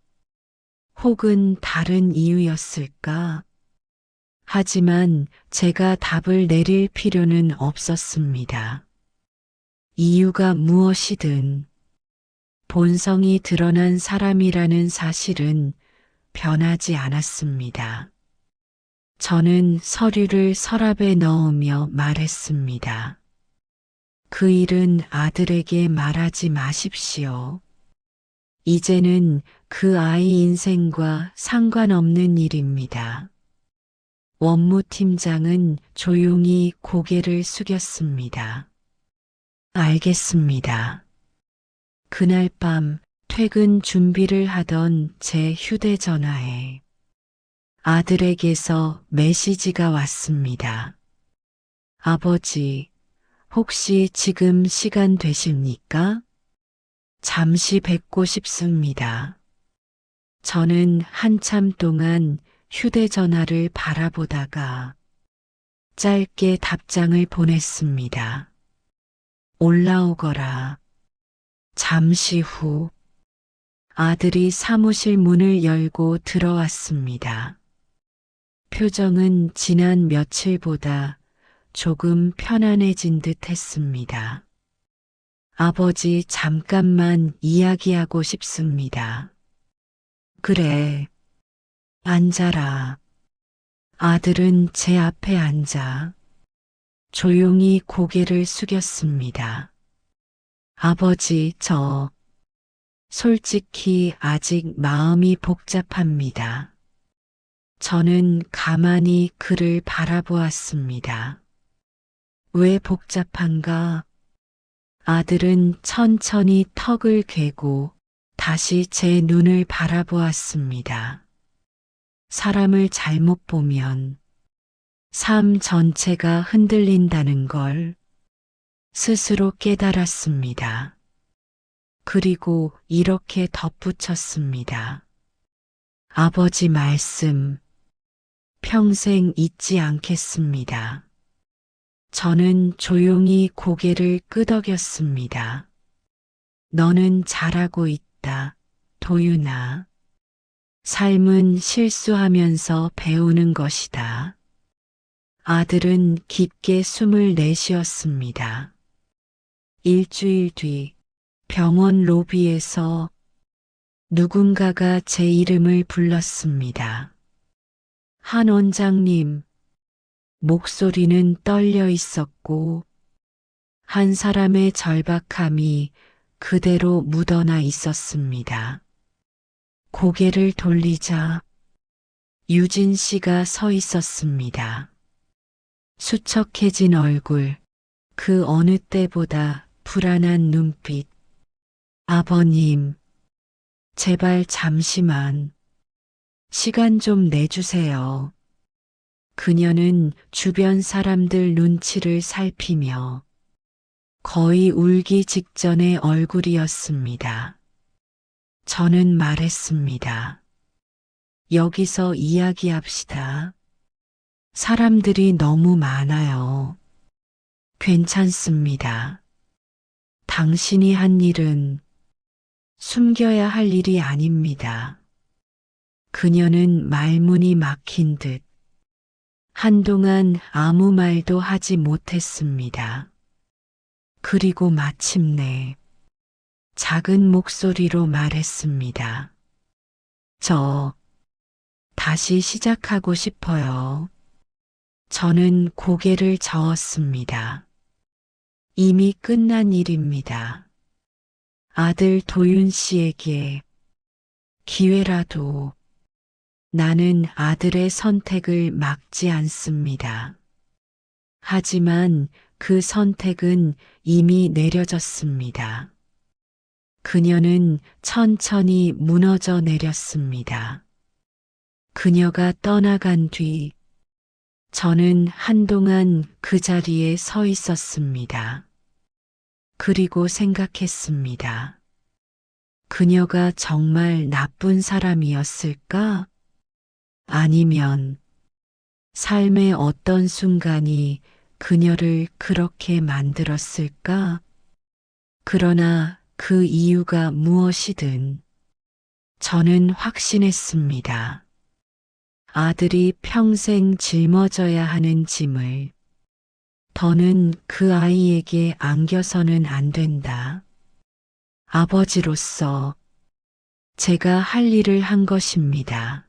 혹은 다른 이유였을까? 하지만 제가 답을 내릴 필요는 없었습니다. 이유가 무엇이든 본성이 드러난 사람이라는 사실은 변하지 않았습니다. 저는 서류를 서랍에 넣으며 말했습니다. 그 일은 아들에게 말하지 마십시오. 이제는 그 아이 인생과 상관없는 일입니다. 원무팀장은 조용히 고개를 숙였습니다. 알겠습니다. 그날 밤 퇴근 준비를 하던 제 휴대전화에 아들에게서 메시지가 왔습니다. 아버지, 혹시 지금 시간 되십니까? 잠시 뵙고 싶습니다. 저는 한참 동안 휴대전화를 바라보다가 짧게 답장을 보냈습니다. 올라오거라. 잠시 후 아들이 사무실 문을 열고 들어왔습니다. 표정은 지난 며칠보다 조금 편안해진 듯 했습니다. 아버지, 잠깐만 이야기하고 싶습니다. 그래, 앉아라. 아들은 제 앞에 앉아 조용히 고개를 숙였습니다. 아버지, 솔직히 아직 마음이 복잡합니다. 저는 가만히 그를 바라보았습니다. 왜 복잡한가? 아들은 천천히 턱을 괴고 다시 제 눈을 바라보았습니다. 사람을 잘못 보면 삶 전체가 흔들린다는 걸 스스로 깨달았습니다. 그리고 이렇게 덧붙였습니다. 아버지 말씀 평생 잊지 않겠습니다. 저는 조용히 고개를 끄덕였습니다. 너는 잘하고 있다, 도윤아. 삶은 실수하면서 배우는 것이다. 아들은 깊게 숨을 내쉬었습니다. 일주일 뒤 병원 로비에서 누군가가 제 이름을 불렀습니다. 한 원장님, 목소리는 떨려 있었고 한 사람의 절박함이 그대로 묻어나 있었습니다. 고개를 돌리자 유진 씨가 서 있었습니다. 수척해진 얼굴, 그 어느 때보다 불안한 눈빛. 아버님, 제발 잠시만 시간 좀 내주세요. 그녀는 주변 사람들 눈치를 살피며 거의 울기 직전의 얼굴이었습니다. 저는 말했습니다. 여기서 이야기합시다. 사람들이 너무 많아요. 괜찮습니다. 당신이 한 일은 숨겨야 할 일이 아닙니다. 그녀는 말문이 막힌 듯 한동안 아무 말도 하지 못했습니다. 그리고 마침내 작은 목소리로 말했습니다. 저 다시 시작하고 싶어요. 저는 고개를 저었습니다. 이미 끝난 일입니다. 아들 도윤 씨에게 기회라도. 나는 아들의 선택을 막지 않습니다. 하지만 그 선택은 이미 내려졌습니다. 그녀는 천천히 무너져 내렸습니다. 그녀가 떠나간 뒤 저는 한동안 그 자리에 서 있었습니다. 그리고 생각했습니다. 그녀가 정말 나쁜 사람이었을까? 아니면 삶의 어떤 순간이 그녀를 그렇게 만들었을까? 그러나 그 이유가 무엇이든 저는 확신했습니다. 아들이 평생 짊어져야 하는 짐을 더는 그 아이에게 안겨서는 안 된다. 아버지로서 제가 할 일을 한 것입니다.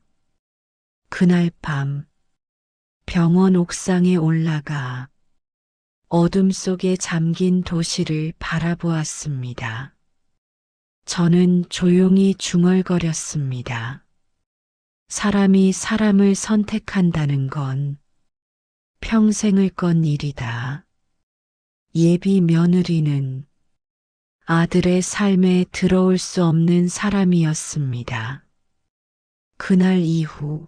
그날 밤 병원 옥상에 올라가 어둠 속에 잠긴 도시를 바라보았습니다. 저는 조용히 중얼거렸습니다. 사람이 사람을 선택한다는 건 평생을 건 일이다. 예비 며느리는 아들의 삶에 들어올 수 없는 사람이었습니다. 그날 이후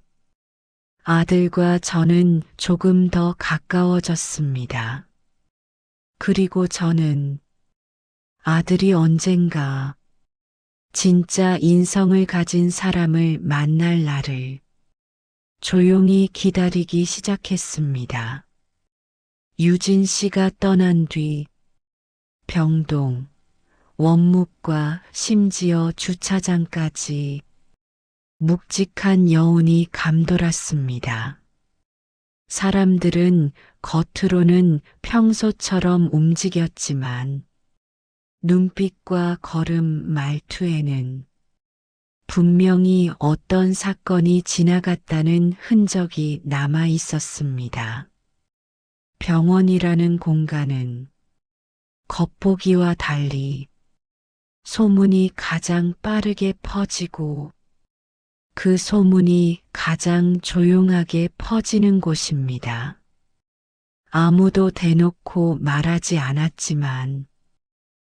아들과 저는 조금 더 가까워졌습니다. 그리고 저는 아들이 언젠가 진짜 인성을 가진 사람을 만날 날을 조용히 기다리기 시작했습니다. 유진 씨가 떠난 뒤 병동, 원묵과 심지어 주차장까지 묵직한 여운이 감돌았습니다. 사람들은 겉으로는 평소처럼 움직였지만 눈빛과 걸음 말투에는 분명히 어떤 사건이 지나갔다는 흔적이 남아 있었습니다. 병원이라는 공간은 겉보기와 달리 소문이 가장 빠르게 퍼지고 그 소문이 가장 조용하게 퍼지는 곳입니다. 아무도 대놓고 말하지 않았지만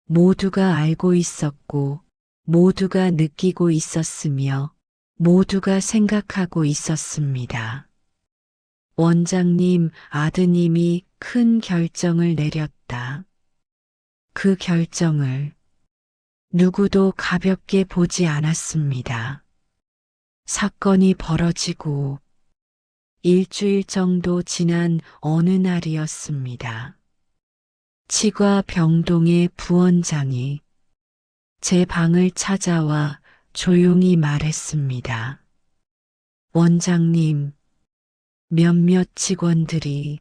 모두가 알고 있었고 모두가 느끼고 있었으며 모두가 생각하고 있었습니다. 원장님 아드님이 큰 결정을 내렸다. 그 결정을 누구도 가볍게 보지 않았습니다. 사건이 벌어지고 일주일 정도 지난 어느 날이었습니다. 치과 병동의 부원장이 제 방을 찾아와 조용히 말했습니다. 원장님, 몇몇 직원들이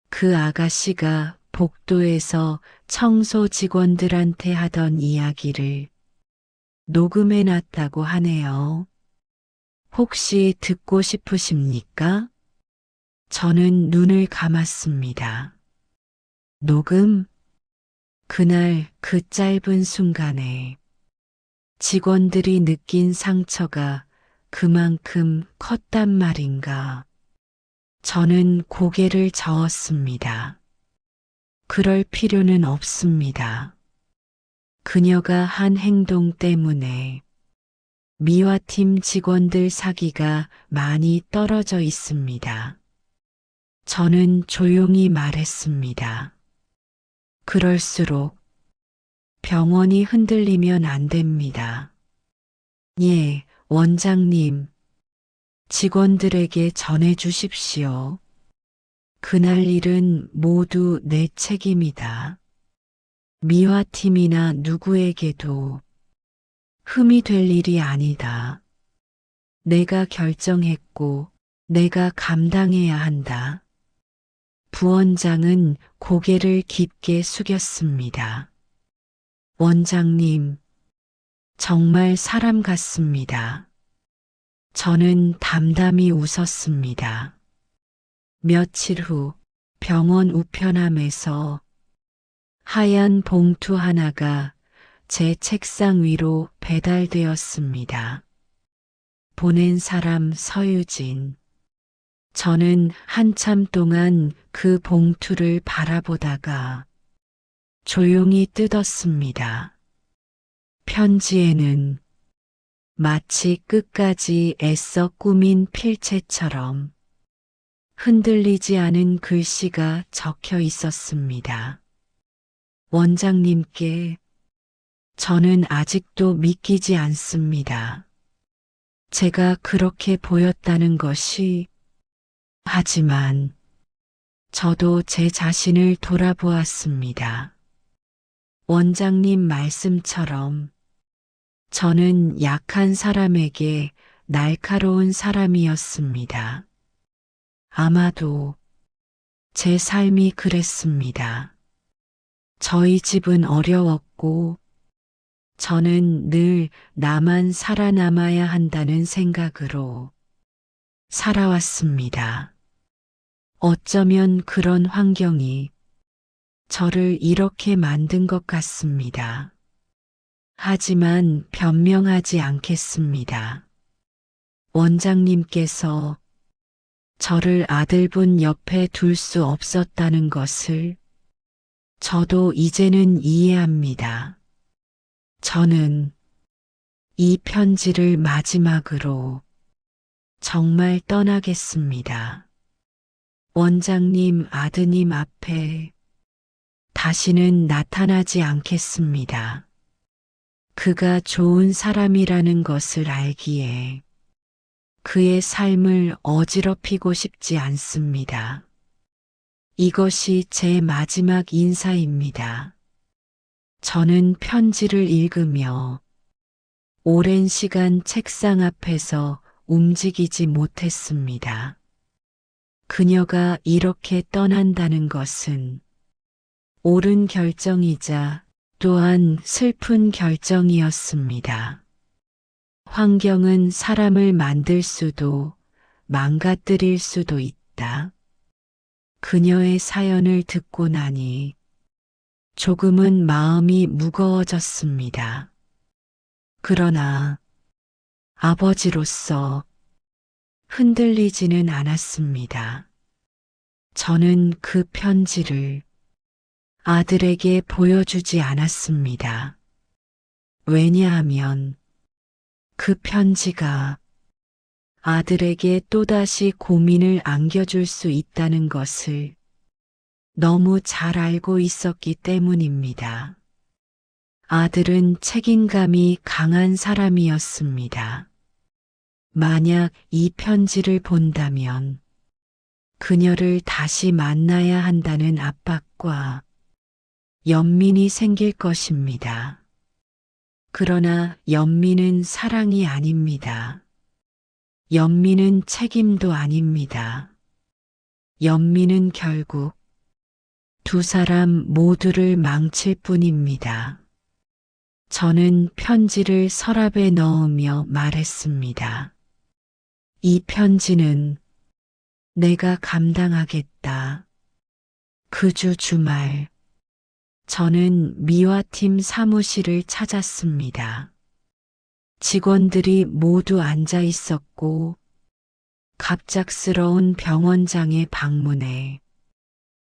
그 아가씨가 복도에서 청소 직원들한테 하던 이야기를 녹음해 놨다고 하네요. 혹시 듣고 싶으십니까? 저는 눈을 감았습니다. 녹음? 그날 그 짧은 순간에 직원들이 느낀 상처가 그만큼 컸단 말인가. 저는 고개를 저었습니다. 그럴 필요는 없습니다. 그녀가 한 행동 때문에 미화팀 직원들 사기가 많이 떨어져 있습니다. 저는 조용히 말했습니다. 그럴수록 병원이 흔들리면 안 됩니다. 예, 원장님. 직원들에게 전해 주십시오. 그날 일은 모두 내 책임이다. 미화팀이나 누구에게도 흠이 될 일이 아니다. 내가 결정했고 내가 감당해야 한다. 부원장은 고개를 깊게 숙였습니다. 원장님, 정말 사람 같습니다. 저는 담담히 웃었습니다. 며칠 후 병원 우편함에서 하얀 봉투 하나가 제 책상 위로 배달되었습니다. 보낸 사람 서유진. 저는 한참 동안 그 봉투를 바라보다가 조용히 뜯었습니다. 편지에는 마치 끝까지 애써 꾸민 필체처럼 흔들리지 않은 글씨가 적혀 있었습니다. 원장님께 저는 아직도 믿기지 않습니다. 제가 그렇게 보였다는 것이. 하지만 저도 제 자신을 돌아보았습니다. 원장님 말씀처럼 저는 약한 사람에게 날카로운 사람이었습니다. 아마도 제 삶이 그랬습니다. 저희 집은 어려웠고 저는 늘 나만 살아남아야 한다는 생각으로 살아왔습니다. 어쩌면 그런 환경이 저를 이렇게 만든 것 같습니다. 하지만 변명하지 않겠습니다. 원장님께서 저를 아들분 옆에 둘 수 없었다는 것을 저도 이제는 이해합니다. 저는 이 편지를 마지막으로 정말 떠나겠습니다. 원장님 아드님 앞에 다시는 나타나지 않겠습니다. 그가 좋은 사람이라는 것을 알기에 그의 삶을 어지럽히고 싶지 않습니다. 이것이 제 마지막 인사입니다. 저는 편지를 읽으며 오랜 시간 책상 앞에서 움직이지 못했습니다. 그녀가 이렇게 떠난다는 것은 옳은 결정이자 또한 슬픈 결정이었습니다. 환경은 사람을 만들 수도 망가뜨릴 수도 있다. 그녀의 사연을 듣고 나니 조금은 마음이 무거워졌습니다. 그러나 아버지로서 흔들리지는 않았습니다. 저는 그 편지를 아들에게 보여주지 않았습니다. 왜냐하면 그 편지가 아들에게 또다시 고민을 안겨줄 수 있다는 것을 너무 잘 알고 있었기 때문입니다. 아들은 책임감이 강한 사람이었습니다. 만약 이 편지를 본다면 그녀를 다시 만나야 한다는 압박과 연민이 생길 것입니다. 그러나 연민은 사랑이 아닙니다. 연민은 책임도 아닙니다. 연민은 결국 두 사람 모두를 망칠 뿐입니다. 저는 편지를 서랍에 넣으며 말했습니다. 이 편지는 내가 감당하겠다. 그 주 주말, 저는 미화팀 사무실을 찾았습니다. 직원들이 모두 앉아 있었고, 갑작스러운 병원장의 방문에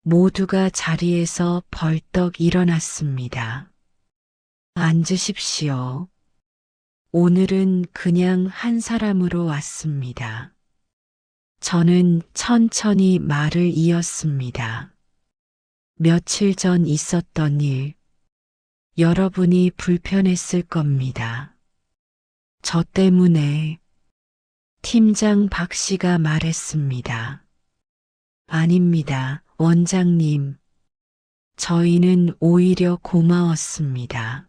모두가 자리에서 벌떡 일어났습니다. 앉으십시오. 오늘은 그냥 한 사람으로 왔습니다. 저는 천천히 말을 이었습니다. 며칠 전 있었던 일, 여러분이 불편했을 겁니다. 저 때문에 팀장 박 씨가 말했습니다. 아닙니다, 원장님. 저희는 오히려 고마웠습니다.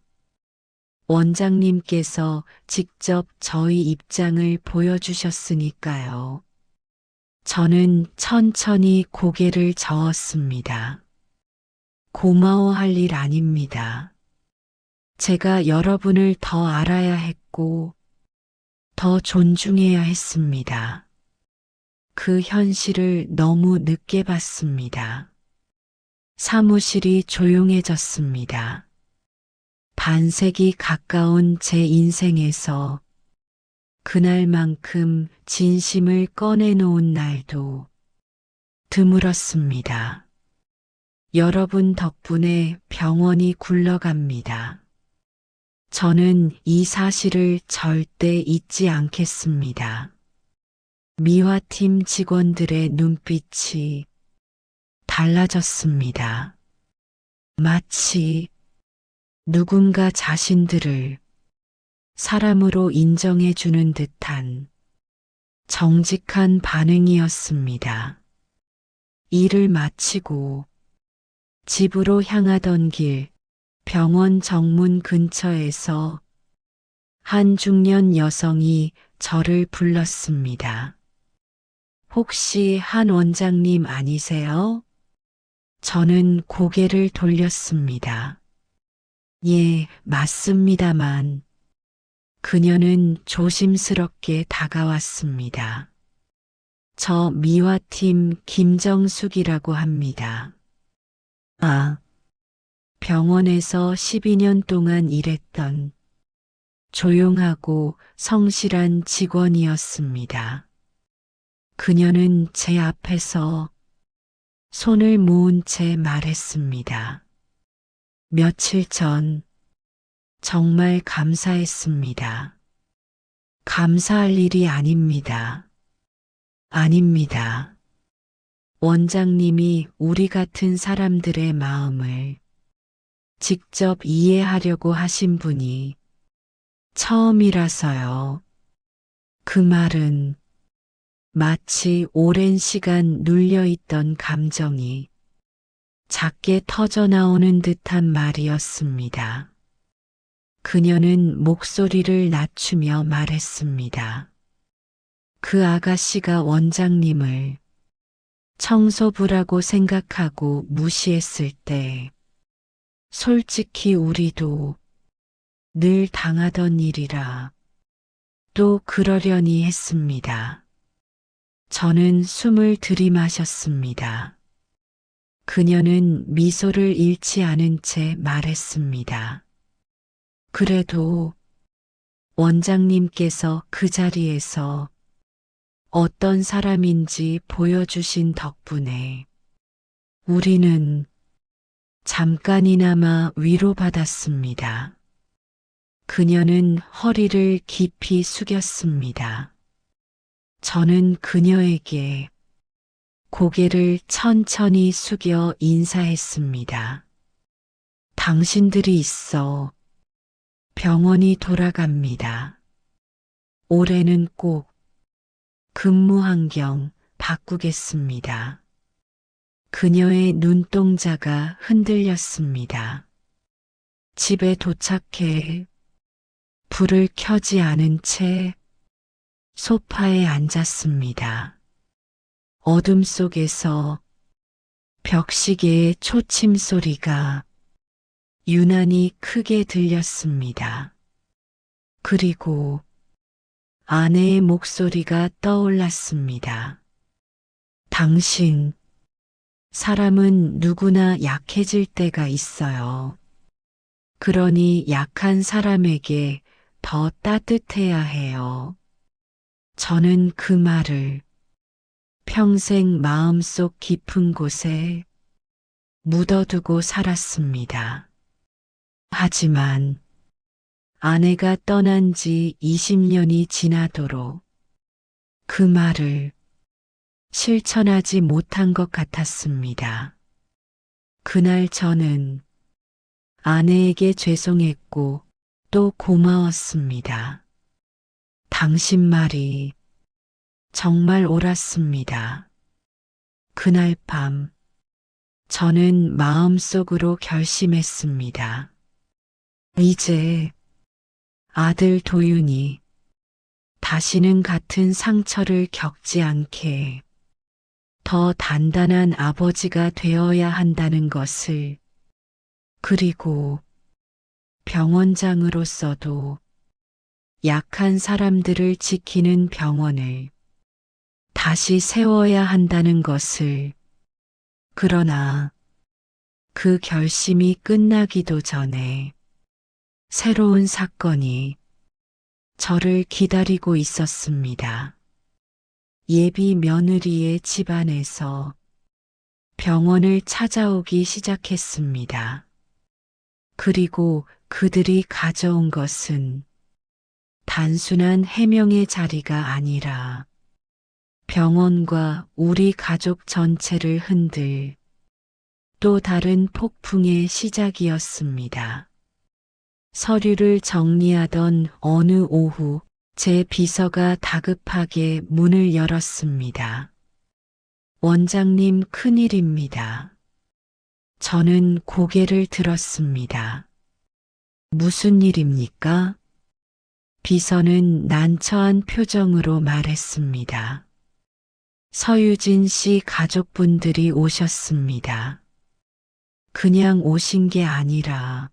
원장님께서 직접 저희 입장을 보여주셨으니까요. 저는 천천히 고개를 저었습니다. 고마워할 일 아닙니다. 제가 여러분을 더 알아야 했고, 더 존중해야 했습니다. 그 현실을 너무 늦게 봤습니다. 사무실이 조용해졌습니다. 반세기 가까운 제 인생에서 그날만큼 진심을 꺼내놓은 날도 드물었습니다. 여러분 덕분에 병원이 굴러갑니다. 저는 이 사실을 절대 잊지 않겠습니다. 미화팀 직원들의 눈빛이 달라졌습니다. 마치 누군가 자신들을 사람으로 인정해주는 듯한 정직한 반응이었습니다. 일을 마치고 집으로 향하던 길, 병원 정문 근처에서 한 중년 여성이 저를 불렀습니다. 혹시 한 원장님 아니세요? 저는 고개를 돌렸습니다. 예, 맞습니다만. 그녀는 조심스럽게 다가왔습니다. 저 미화팀 김정숙이라고 합니다. 아, 병원에서 12년 동안 일했던 조용하고 성실한 직원이었습니다. 그녀는 제 앞에서 손을 모은 채 말했습니다. 며칠 전 정말 감사했습니다. 감사할 일이 아닙니다. 아닙니다. 원장님이 우리 같은 사람들의 마음을 직접 이해하려고 하신 분이 처음이라서요. 그 말은 마치 오랜 시간 눌려있던 감정이 작게 터져나오는 듯한 말이었습니다. 그녀는 목소리를 낮추며 말했습니다. 그 아가씨가 원장님을 청소부라고 생각하고 무시했을 때 솔직히 우리도 늘 당하던 일이라 또 그러려니 했습니다. 저는 숨을 들이마셨습니다. 그녀는 미소를 잃지 않은 채 말했습니다. 그래도 원장님께서 그 자리에서 어떤 사람인지 보여주신 덕분에 우리는 잠깐이나마 위로받았습니다. 그녀는 허리를 깊이 숙였습니다. 저는 그녀에게 고개를 천천히 숙여 인사했습니다. 당신들이 있어 병원이 돌아갑니다. 올해는 꼭 근무 환경 바꾸겠습니다. 그녀의 눈동자가 흔들렸습니다. 집에 도착해 불을 켜지 않은 채 소파에 앉았습니다. 어둠 속에서 벽시계의 초침 소리가 유난히 크게 들렸습니다. 그리고 아내의 목소리가 떠올랐습니다. 당신, 사람은 누구나 약해질 때가 있어요. 그러니 약한 사람에게 더 따뜻해야 해요. 저는 그 말을 평생 마음속 깊은 곳에 묻어두고 살았습니다. 하지만 아내가 떠난 지 20년이 지나도록 그 말을 실천하지 못한 것 같았습니다. 그날 저는 아내에게 죄송했고 또 고마웠습니다. 당신 말이 정말 옳았습니다. 그날 밤 저는 마음속으로 결심했습니다. 이제 아들 도윤이 다시는 같은 상처를 겪지 않게 더 단단한 아버지가 되어야 한다는 것을, 그리고 병원장으로서도 약한 사람들을 지키는 병원을 다시 세워야 한다는 것을. 그러나 그 결심이 끝나기도 전에 새로운 사건이 저를 기다리고 있었습니다. 예비 며느리의 집안에서 병원을 찾아오기 시작했습니다. 그리고 그들이 가져온 것은 단순한 해명의 자리가 아니라 병원과 우리 가족 전체를 흔들 또 다른 폭풍의 시작이었습니다. 서류를 정리하던 어느 오후 제 비서가 다급하게 문을 열었습니다. 원장님, 큰일입니다. 저는 고개를 들었습니다. 무슨 일입니까? 비서는 난처한 표정으로 말했습니다. 서유진 씨 가족분들이 오셨습니다. 그냥 오신 게 아니라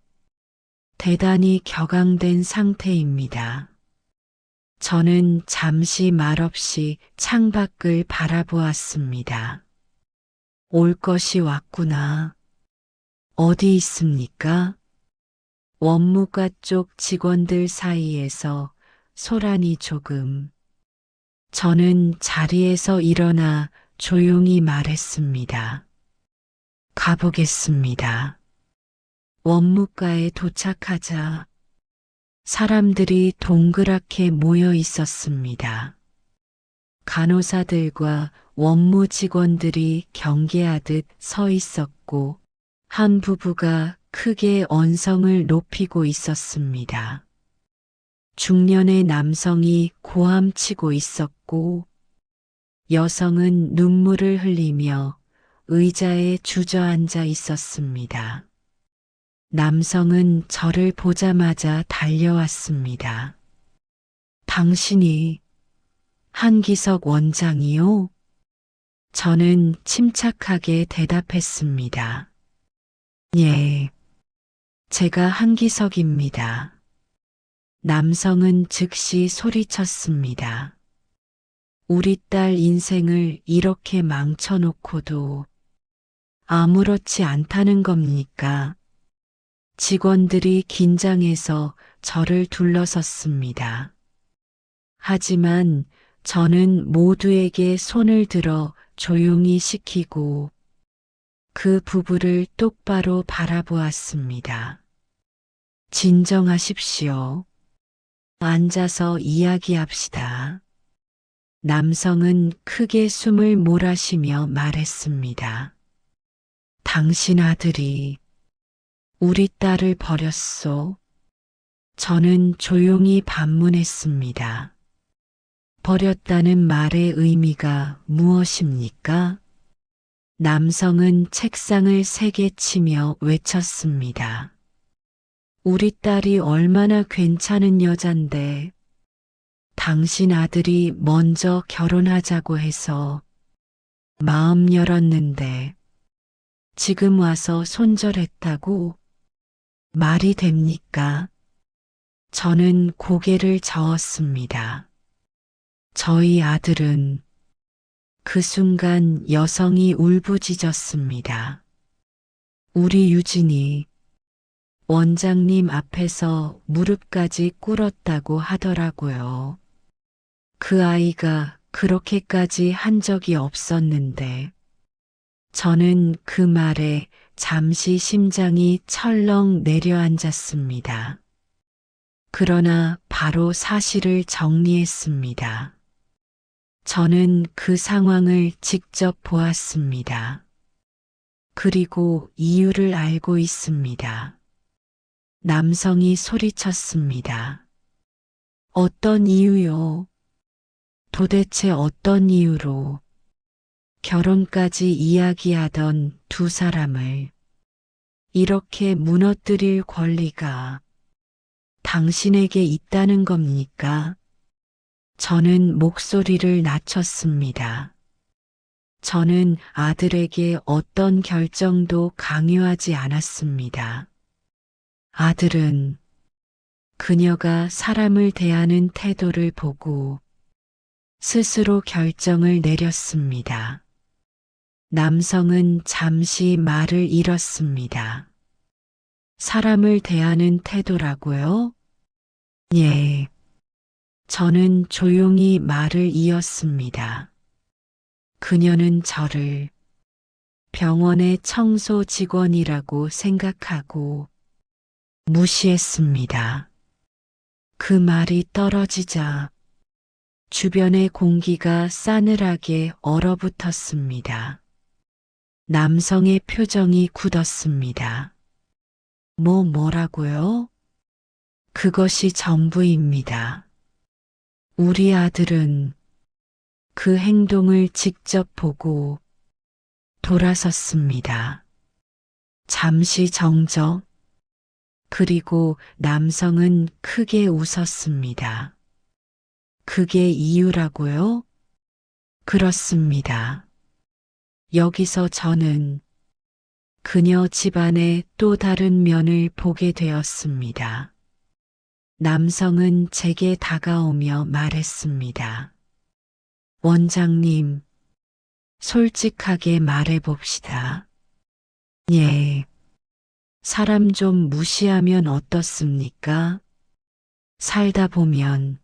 대단히 격앙된 상태입니다. 저는 잠시 말없이 창밖을 바라보았습니다. 올 것이 왔구나. 어디 있습니까? 원무과 쪽 직원들 사이에서 소란이 조금. 저는 자리에서 일어나 조용히 말했습니다. 가보겠습니다. 원무과에 도착하자 사람들이 동그랗게 모여 있었습니다. 간호사들과 원무 직원들이 경계하듯 서 있었고 한 부부가 크게 언성을 높이고 있었습니다. 중년의 남성이 고함치고 있었고 여성은 눈물을 흘리며 의자에 주저앉아 있었습니다. 남성은 저를 보자마자 달려왔습니다. 당신이 한기석 원장이요? 저는 침착하게 대답했습니다. 예, 제가 한기석입니다. 남성은 즉시 소리쳤습니다. 우리 딸 인생을 이렇게 망쳐놓고도 아무렇지 않다는 겁니까? 직원들이 긴장해서 저를 둘러섰습니다. 하지만 저는 모두에게 손을 들어 조용히 시키고 그 부부를 똑바로 바라보았습니다. 진정하십시오. 앉아서 이야기합시다. 남성은 크게 숨을 몰아쉬며 말했습니다. 당신 아들이 우리 딸을 버렸소. 저는 조용히 반문했습니다. 버렸다는 말의 의미가 무엇입니까? 남성은 책상을 세게 치며 외쳤습니다. 우리 딸이 얼마나 괜찮은 여잔데 당신 아들이 먼저 결혼하자고 해서 마음 열었는데 지금 와서 손절했다고 말이 됩니까? 저는 고개를 저었습니다. 저희 아들은 그 순간 여성이 울부짖었습니다. 우리 유진이 원장님 앞에서 무릎까지 꿇었다고 하더라고요. 그 아이가 그렇게까지 한 적이 없었는데 저는 그 말에 잠시 심장이 철렁 내려앉았습니다. 그러나 바로 사실을 정리했습니다. 저는 그 상황을 직접 보았습니다. 그리고 이유를 알고 있습니다. 남성이 소리쳤습니다. 어떤 이유요? 도대체 어떤 이유로 결혼까지 이야기하던 두 사람을 이렇게 무너뜨릴 권리가 당신에게 있다는 겁니까? 저는 목소리를 낮췄습니다. 저는 아들에게 어떤 결정도 강요하지 않았습니다. 아들은 그녀가 사람을 대하는 태도를 보고 스스로 결정을 내렸습니다. 남성은 잠시 말을 잃었습니다. 사람을 대하는 태도라고요? 예. 저는 조용히 말을 이었습니다. 그녀는 저를 병원의 청소 직원이라고 생각하고 무시했습니다. 그 말이 떨어지자 주변의 공기가 싸늘하게 얼어붙었습니다. 남성의 표정이 굳었습니다. 뭐라고요? 그것이 전부입니다. 우리 아들은 그 행동을 직접 보고 돌아섰습니다. 잠시 정적, 그리고 남성은 크게 웃었습니다. 그게 이유라고요? 그렇습니다. 여기서 저는 그녀 집안의 또 다른 면을 보게 되었습니다. 남성은 제게 다가오며 말했습니다. 원장님, 솔직하게 말해봅시다. 예. 사람 좀 무시하면 어떻습니까? 살다 보면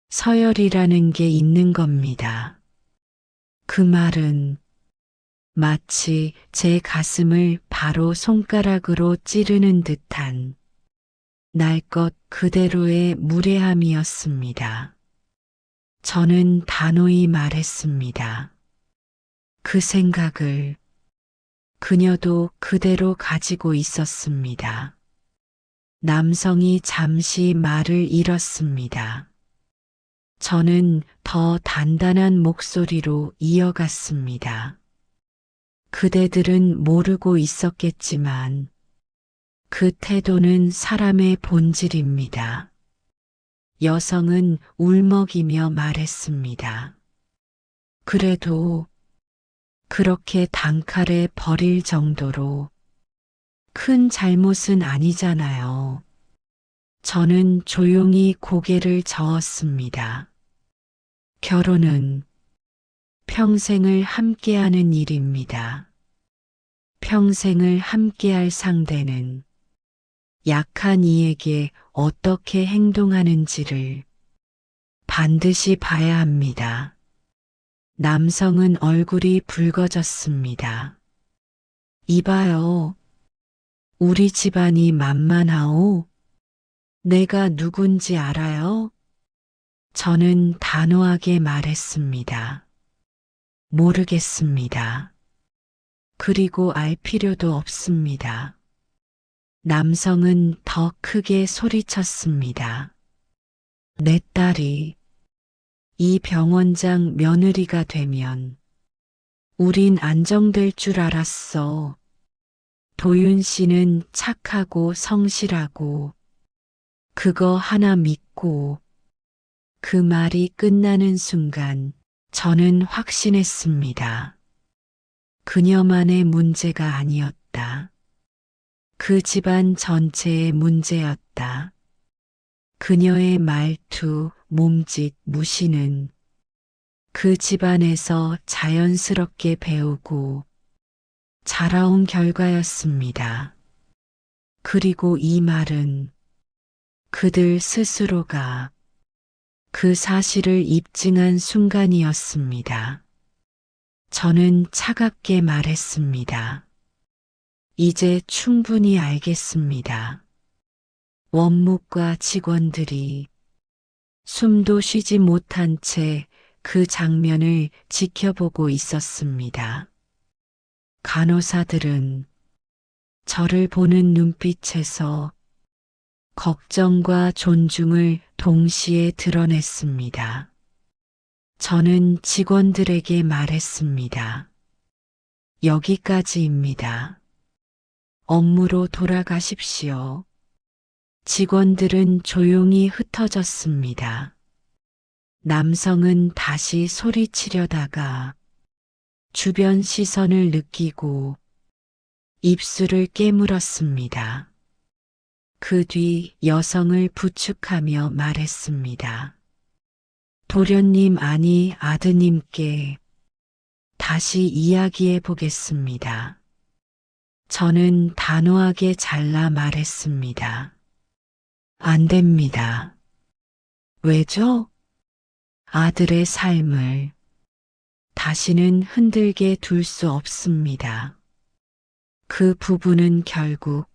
서열이라는 게 있는 겁니다. 그 말은 마치 제 가슴을 바로 손가락으로 찌르는 듯한 날 것 그대로의 무례함이었습니다. 저는 단호히 말했습니다. 그 생각을 그녀도 그대로 가지고 있었습니다. 남성이 잠시 말을 잃었습니다. 저는 더 단단한 목소리로 이어갔습니다. 그대들은 모르고 있었겠지만 그 태도는 사람의 본질입니다. 여성은 울먹이며 말했습니다. 그래도 그렇게 단칼에 버릴 정도로 큰 잘못은 아니잖아요. 저는 조용히 고개를 저었습니다. 결혼은 평생을 함께하는 일입니다. 평생을 함께할 상대는 약한 이에게 어떻게 행동하는지를 반드시 봐야 합니다. 남성은 얼굴이 붉어졌습니다. 이봐요. 우리 집안이 만만하오. 내가 누군지 알아요? 저는 단호하게 말했습니다. 모르겠습니다. 그리고 알 필요도 없습니다. 남성은 더 크게 소리쳤습니다. 내 딸이 이 병원장 며느리가 되면 우린 안정될 줄 알았어. 도윤 씨는 착하고 성실하고 그거 하나 믿고 그 말이 끝나는 순간 저는 확신했습니다. 그녀만의 문제가 아니었다. 그 집안 전체의 문제였다. 그녀의 말투, 몸짓, 무시는 그 집안에서 자연스럽게 배우고 자라온 결과였습니다. 그리고 이 말은 그들 스스로가 그 사실을 입증한 순간이었습니다. 저는 차갑게 말했습니다. 이제 충분히 알겠습니다. 원묵과 직원들이 숨도 쉬지 못한 채 그 장면을 지켜보고 있었습니다. 간호사들은 저를 보는 눈빛에서 걱정과 존중을 동시에 드러냈습니다. 저는 직원들에게 말했습니다. 여기까지입니다. 업무로 돌아가십시오. 직원들은 조용히 흩어졌습니다. 남성은 다시 소리치려다가 주변 시선을 느끼고 입술을 깨물었습니다. 그 뒤 여성을 부축하며 말했습니다. 도련님 아니 아드님께 다시 이야기해 보겠습니다. 저는 단호하게 잘라 말했습니다. 안 됩니다. 왜죠? 아들의 삶을 다시는 흔들게 둘 수 없습니다. 그 부부는 결국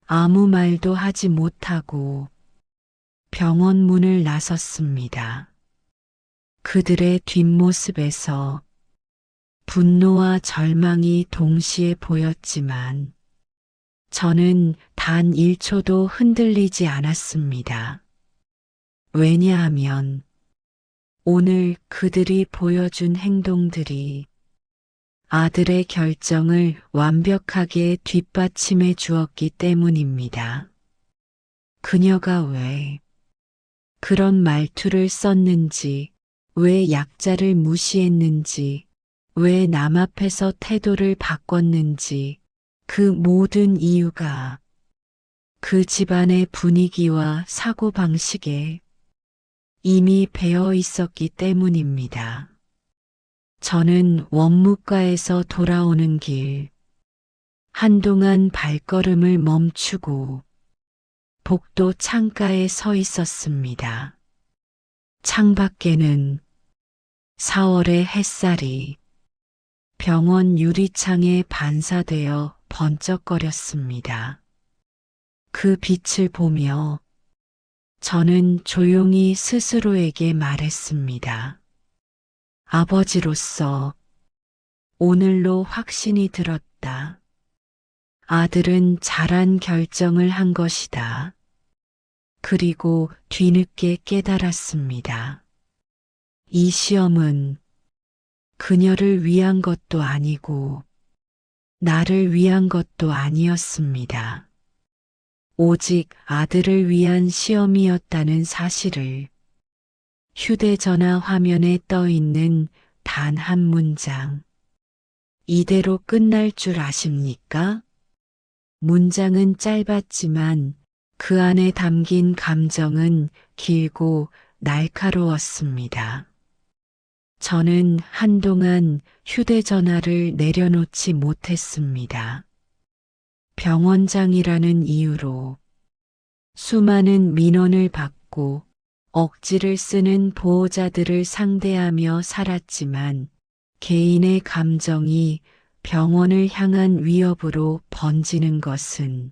아무 말도 하지 못하고 병원 문을 나섰습니다. 그들의 뒷모습에서 분노와 절망이 동시에 보였지만 저는 단 1초도 흔들리지 않았습니다. 왜냐하면 오늘 그들이 보여준 행동들이 아들의 결정을 완벽하게 뒷받침해 주었기 때문입니다. 그녀가 왜 그런 말투를 썼는지, 왜 약자를 무시했는지, 왜 남 앞에서 태도를 바꿨는지, 그 모든 이유가 그 집안의 분위기와 사고방식에 이미 배어 있었기 때문입니다. 저는 원무과에서 돌아오는 길, 한동안 발걸음을 멈추고 복도 창가에 서 있었습니다. 창밖에는 4월의 햇살이 병원 유리창에 반사되어 번쩍거렸습니다. 그 빛을 보며 저는 조용히 스스로에게 말했습니다. 아버지로서 오늘로 확신이 들었다. 아들은 잘한 결정을 한 것이다. 그리고 뒤늦게 깨달았습니다. 이 시험은 그녀를 위한 것도 아니고 나를 위한 것도 아니었습니다. 오직 아들을 위한 시험이었다는 사실을 휴대전화 화면에 떠 있는 단 한 문장. 이대로 끝날 줄 아십니까? 문장은 짧았지만 그 안에 담긴 감정은 길고 날카로웠습니다. 저는 한동안 휴대전화를 내려놓지 못했습니다. 병원장이라는 이유로 수많은 민원을 받고 억지를 쓰는 보호자들을 상대하며 살았지만 개인의 감정이 병원을 향한 위협으로 번지는 것은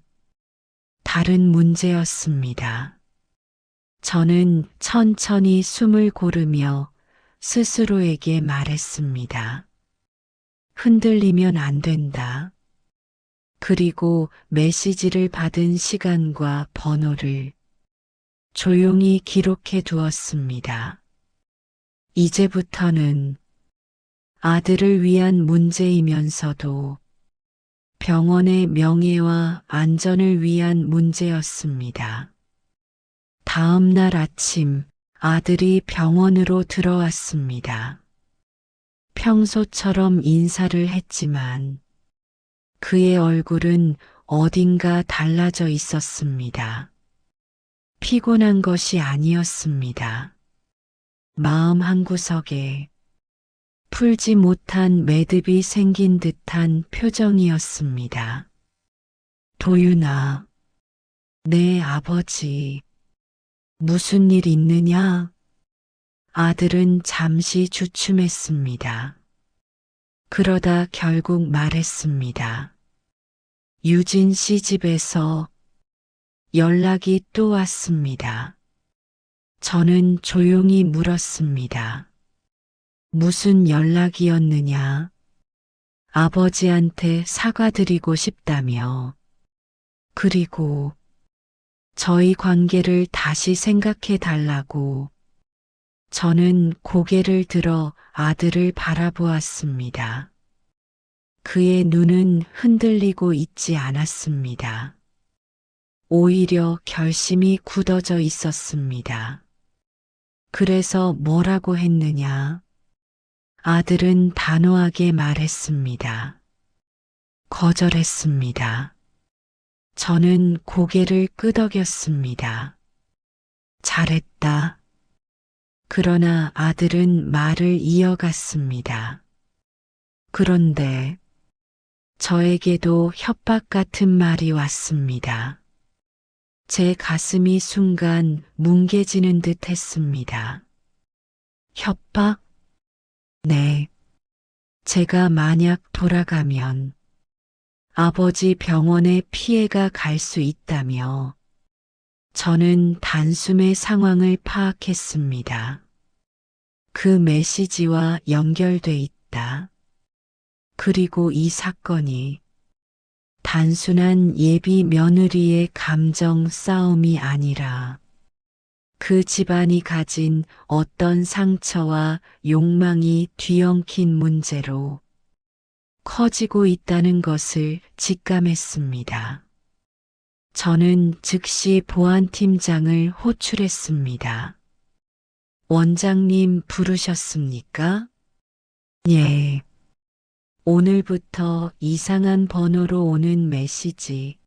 다른 문제였습니다. 저는 천천히 숨을 고르며 스스로에게 말했습니다. 흔들리면 안 된다. 그리고 메시지를 받은 시간과 번호를 조용히 기록해 두었습니다. 이제부터는 아들을 위한 문제이면서도 병원의 명예와 안전을 위한 문제였습니다. 다음 날 아침 아들이 병원으로 들어왔습니다. 평소처럼 인사를 했지만 그의 얼굴은 어딘가 달라져 있었습니다. 피곤한 것이 아니었습니다. 마음 한구석에 풀지 못한 매듭이 생긴 듯한 표정이었습니다. 도윤아, 내 아버지, 무슨 일 있느냐? 아들은 잠시 주춤했습니다. 그러다 결국 말했습니다. 유진 씨 집에서 연락이 또 왔습니다. 저는 조용히 물었습니다. 무슨 연락이었느냐? 아버지한테 사과드리고 싶다며. 그리고 저희 관계를 다시 생각해 달라고. 저는 고개를 들어 아들을 바라보았습니다. 그의 눈은 흔들리고 있지 않았습니다. 오히려 결심이 굳어져 있었습니다. 그래서 뭐라고 했느냐? 아들은 단호하게 말했습니다. 거절했습니다. 저는 고개를 끄덕였습니다. 잘했다. 그러나 아들은 말을 이어갔습니다. 그런데 저에게도 협박 같은 말이 왔습니다. 제 가슴이 순간 뭉개지는 듯 했습니다. 협박? 네. 제가 만약 돌아가면 아버지 병원에 피해가 갈 수 있다며 저는 단숨에 상황을 파악했습니다. 그 메시지와 연결돼 있다. 그리고 이 사건이 단순한 예비 며느리의 감정 싸움이 아니라 그 집안이 가진 어떤 상처와 욕망이 뒤엉킨 문제로 커지고 있다는 것을 직감했습니다. 저는 즉시 보안팀장을 호출했습니다. 원장님 부르셨습니까? 예. 오늘부터 이상한 번호로 오는 메시지,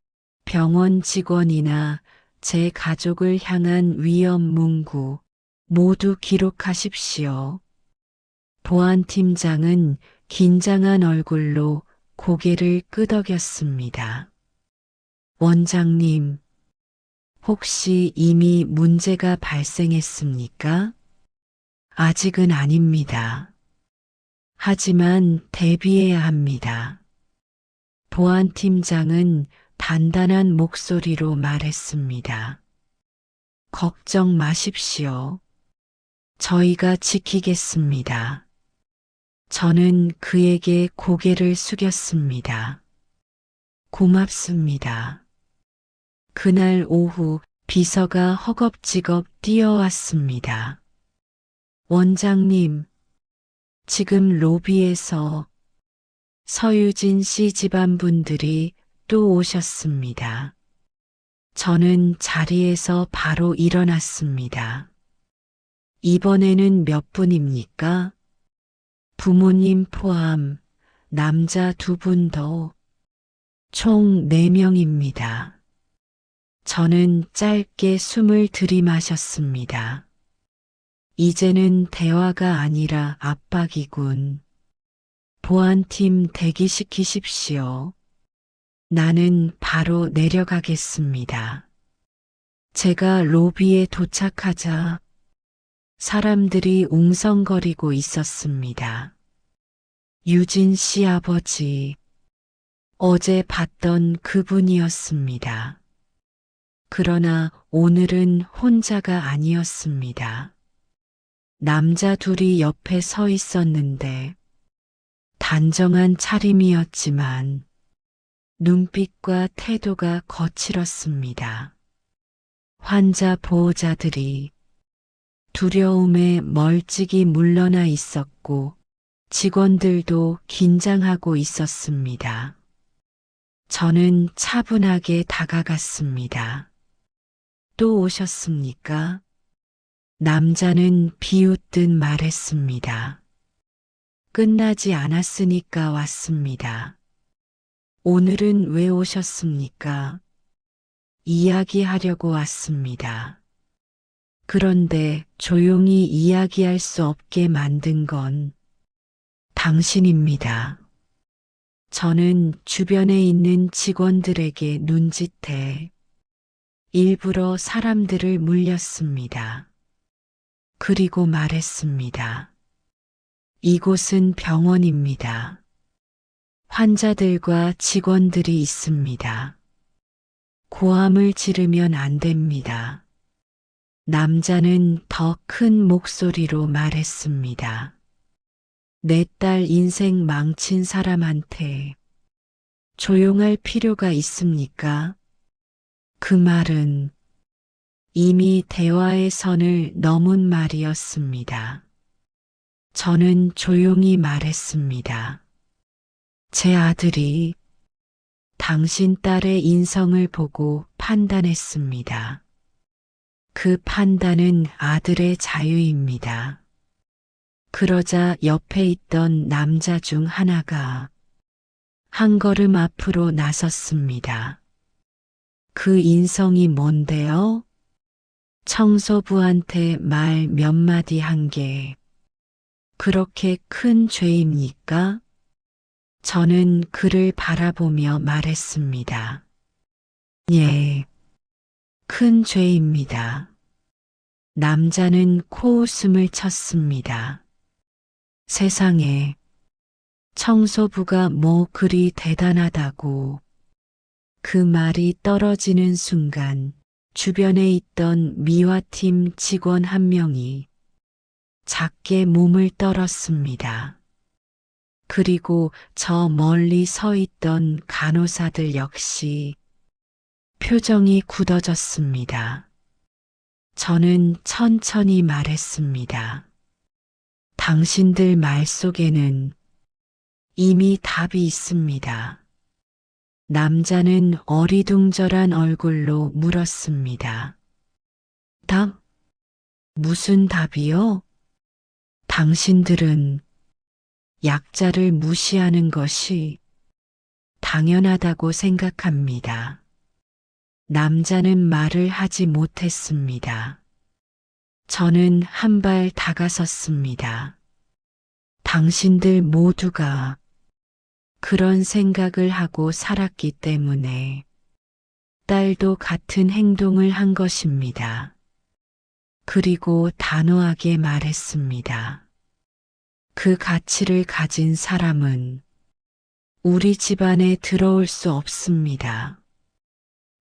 병원 직원이나 제 가족을 향한 위험 문구 모두 기록하십시오. 보안팀장은 긴장한 얼굴로 고개를 끄덕였습니다. 원장님, 혹시 이미 문제가 발생했습니까? 아직은 아닙니다. 하지만 대비해야 합니다. 보안팀장은 단단한 목소리로 말했습니다. 걱정 마십시오. 저희가 지키겠습니다. 저는 그에게 고개를 숙였습니다. 고맙습니다. 그날 오후 비서가 허겁지겁 뛰어왔습니다. 원장님, 지금 로비에서 서유진 씨 집안 분들이 또 오셨습니다. 저는 자리에서 바로 일어났습니다. 이번에는 몇 분입니까? 부모님 포함 남자 2분 더, 총 4명입니다. 저는 짧게 숨을 들이마셨습니다. 이제는 대화가 아니라 압박이군. 보안팀 대기시키십시오. 나는 바로 내려가겠습니다. 제가 로비에 도착하자 사람들이 웅성거리고 있었습니다. 유진 씨 아버지, 어제 봤던 그분이었습니다. 그러나 오늘은 혼자가 아니었습니다. 남자 둘이 옆에 서 있었는데 단정한 차림이었지만 눈빛과 태도가 거칠었습니다. 환자 보호자들이 두려움에 멀찍이 물러나 있었고 직원들도 긴장하고 있었습니다. 저는 차분하게 다가갔습니다. 또 오셨습니까? 남자는 비웃듯 말했습니다. 끝나지 않았으니까 왔습니다. 오늘은 왜 오셨습니까? 이야기하려고 왔습니다. 그런데 조용히 이야기할 수 없게 만든 건 당신입니다. 저는 주변에 있는 직원들에게 눈짓해 일부러 사람들을 물렸습니다. 그리고 말했습니다. 이곳은 병원입니다. 환자들과 직원들이 있습니다. 고함을 지르면 안 됩니다. 남자는 더 큰 목소리로 말했습니다. 내 딸 인생 망친 사람한테 조용할 필요가 있습니까? 그 말은 이미 대화의 선을 넘은 말이었습니다. 저는 조용히 말했습니다. 제 아들이 당신 딸의 인성을 보고 판단했습니다. 그 판단은 아들의 자유입니다. 그러자 옆에 있던 남자 중 하나가 한 걸음 앞으로 나섰습니다. 그 인성이 뭔데요? 청소부한테 말 몇 마디 한 게 그렇게 큰 죄입니까? 저는 그를 바라보며 말했습니다. 예, 큰 죄입니다. 남자는 코웃음을 쳤습니다. 세상에, 청소부가 뭐 그리 대단하다고. 그 말이 떨어지는 순간 주변에 있던 미화팀 직원 한 명이 작게 몸을 떨었습니다. 그리고 저 멀리 서 있던 간호사들 역시 표정이 굳어졌습니다. 저는 천천히 말했습니다. 당신들 말 속에는 이미 답이 있습니다. 남자는 어리둥절한 얼굴로 물었습니다. 답? 무슨 답이요? 당신들은 약자를 무시하는 것이 당연하다고 생각합니다. 남자는 말을 하지 못했습니다. 저는 한 발 다가섰습니다. 당신들 모두가 그런 생각을 하고 살았기 때문에 딸도 같은 행동을 한 것입니다. 그리고 단호하게 말했습니다. 그 가치를 가진 사람은 우리 집안에 들어올 수 없습니다.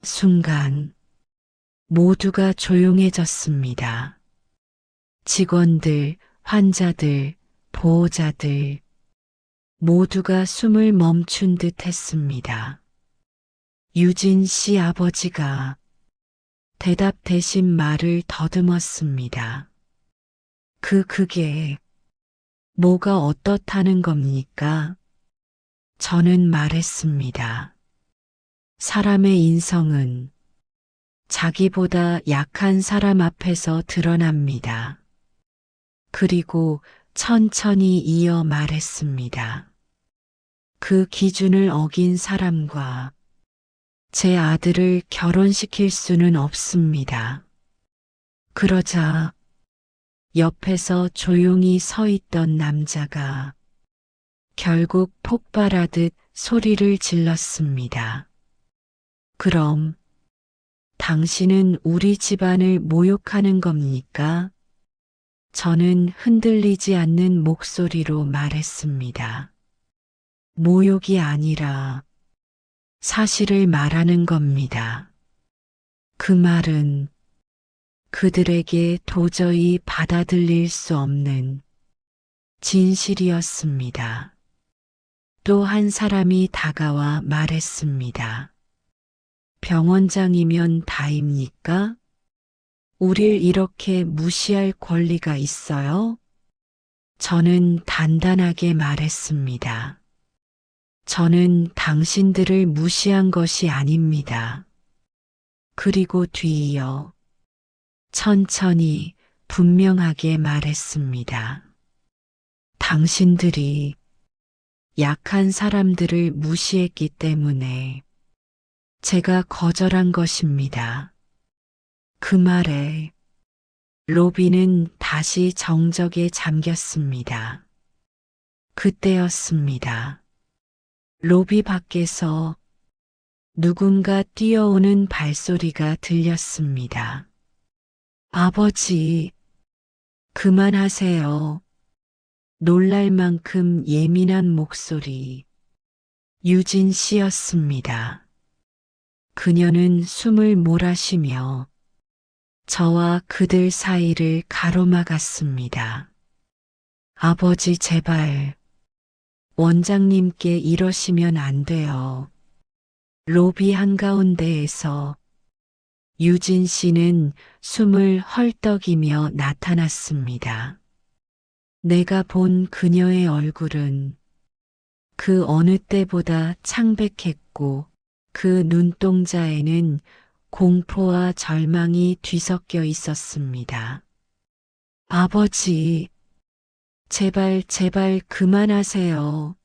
순간 모두가 조용해졌습니다. 직원들, 환자들, 보호자들 모두가 숨을 멈춘 듯 했습니다. 유진 씨 아버지가 대답 대신 말을 더듬었습니다. 그게 뭐가 어떻다는 겁니까? 저는 말했습니다. 사람의 인성은 자기보다 약한 사람 앞에서 드러납니다. 그리고 천천히 이어 말했습니다. 그 기준을 어긴 사람과 제 아들을 결혼시킬 수는 없습니다. 그러자 옆에서 조용히 서 있던 남자가 결국 폭발하듯 소리를 질렀습니다. 그럼 당신은 우리 집안을 모욕하는 겁니까? 저는 흔들리지 않는 목소리로 말했습니다. 모욕이 아니라 사실을 말하는 겁니다. 그 말은 그들에게 도저히 받아들일 수 없는 진실이었습니다. 또 한 사람이 다가와 말했습니다. 병원장이면 다입니까? 우릴 이렇게 무시할 권리가 있어요? 저는 단단하게 말했습니다. 저는 당신들을 무시한 것이 아닙니다. 그리고 뒤이어 천천히 분명하게 말했습니다. 당신들이 약한 사람들을 무시했기 때문에 제가 거절한 것입니다. 그 말에 로비는 다시 정적에 잠겼습니다. 그때였습니다. 로비 밖에서 누군가 뛰어오는 발소리가 들렸습니다. 아버지, 그만하세요. 놀랄 만큼 예민한 목소리. 유진 씨였습니다. 그녀는 숨을 몰아쉬며 저와 그들 사이를 가로막았습니다. 아버지 제발 원장님께 이러시면 안 돼요. 로비 한가운데에서 유진 씨는 숨을 헐떡이며 나타났습니다. 내가 본 그녀의 얼굴은 그 어느 때보다 창백했고 그 눈동자에는 공포와 절망이 뒤섞여 있었습니다. 아버지, 제발 그만하세요.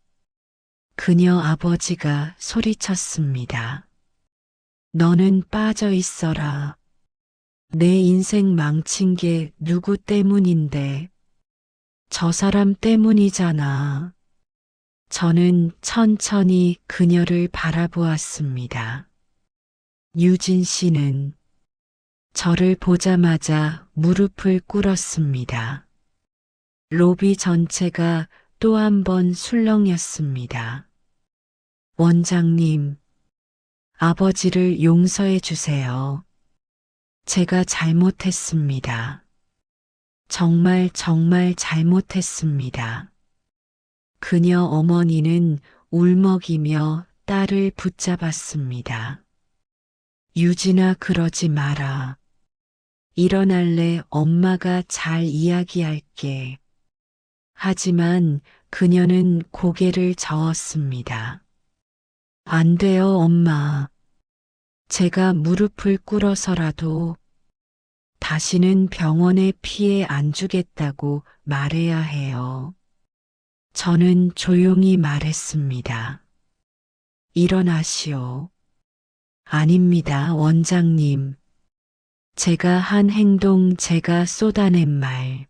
그녀 아버지가 소리쳤습니다. 너는 빠져 있어라. 내 인생 망친 게 누구 때문인데? 저 사람 때문이잖아. 저는 천천히 그녀를 바라보았습니다. 유진 씨는 저를 보자마자 무릎을 꿇었습니다. 로비 전체가 또 한 번 술렁였습니다. 원장님, 아버지를 용서해 주세요. 제가 잘못했습니다. 정말 잘못했습니다. 그녀 어머니는 울먹이며 딸을 붙잡았습니다. 유진아, 그러지 마라. 일어날래, 엄마가 잘 이야기할게. 하지만 그녀는 고개를 저었습니다. 안 돼요, 엄마. 제가 무릎을 꿇어서라도 다시는 병원에 피해 안 주겠다고 말해야 해요. 저는 조용히 말했습니다. 일어나시오. 아닙니다, 원장님. 제가 한 행동, 제가 쏟아낸 말.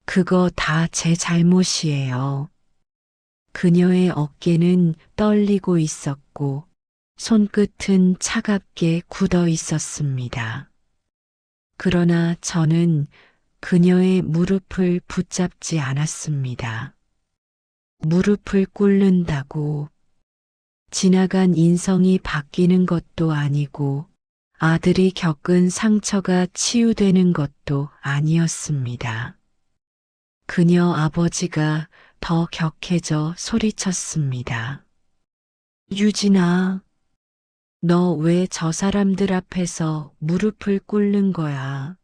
그거 다 제 잘못이에요. 그녀의 어깨는 떨리고 있었고 손끝은 차갑게 굳어 있었습니다. 그러나 저는 그녀의 무릎을 붙잡지 않았습니다. 무릎을 꿇는다고 지나간 인성이 바뀌는 것도 아니고 아들이 겪은 상처가 치유되는 것도 아니었습니다. 그녀 아버지가 더 격해져 소리쳤습니다. 유진아, 너 왜 저 사람들 앞에서 무릎을 꿇는 거야?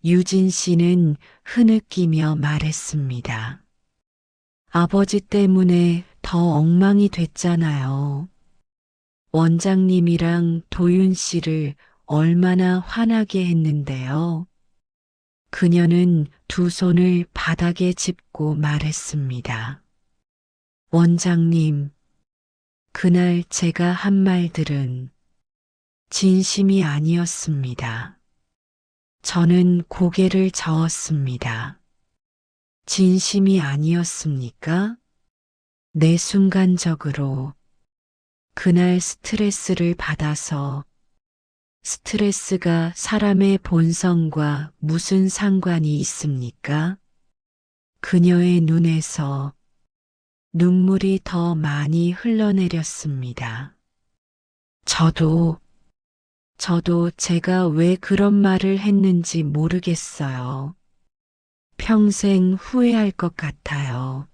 유진 씨는 흐느끼며 말했습니다. 아버지 때문에 더 엉망이 됐잖아요. 원장님이랑 도윤 씨를 얼마나 화나게 했는데요. 그녀는 두 손을 바닥에 짚고 말했습니다. 원장님, 그날 제가 한 말들은 진심이 아니었습니다. 저는 고개를 저었습니다. 진심이 아니었습니까? 내 순간적으로 그날 스트레스를 받아서 스트레스가 사람의 본성과 무슨 상관이 있습니까? 그녀의 눈에서 눈물이 더 많이 흘러내렸습니다. 저도 제가 왜 그런 말을 했는지 모르겠어요. 평생 후회할 것 같아요.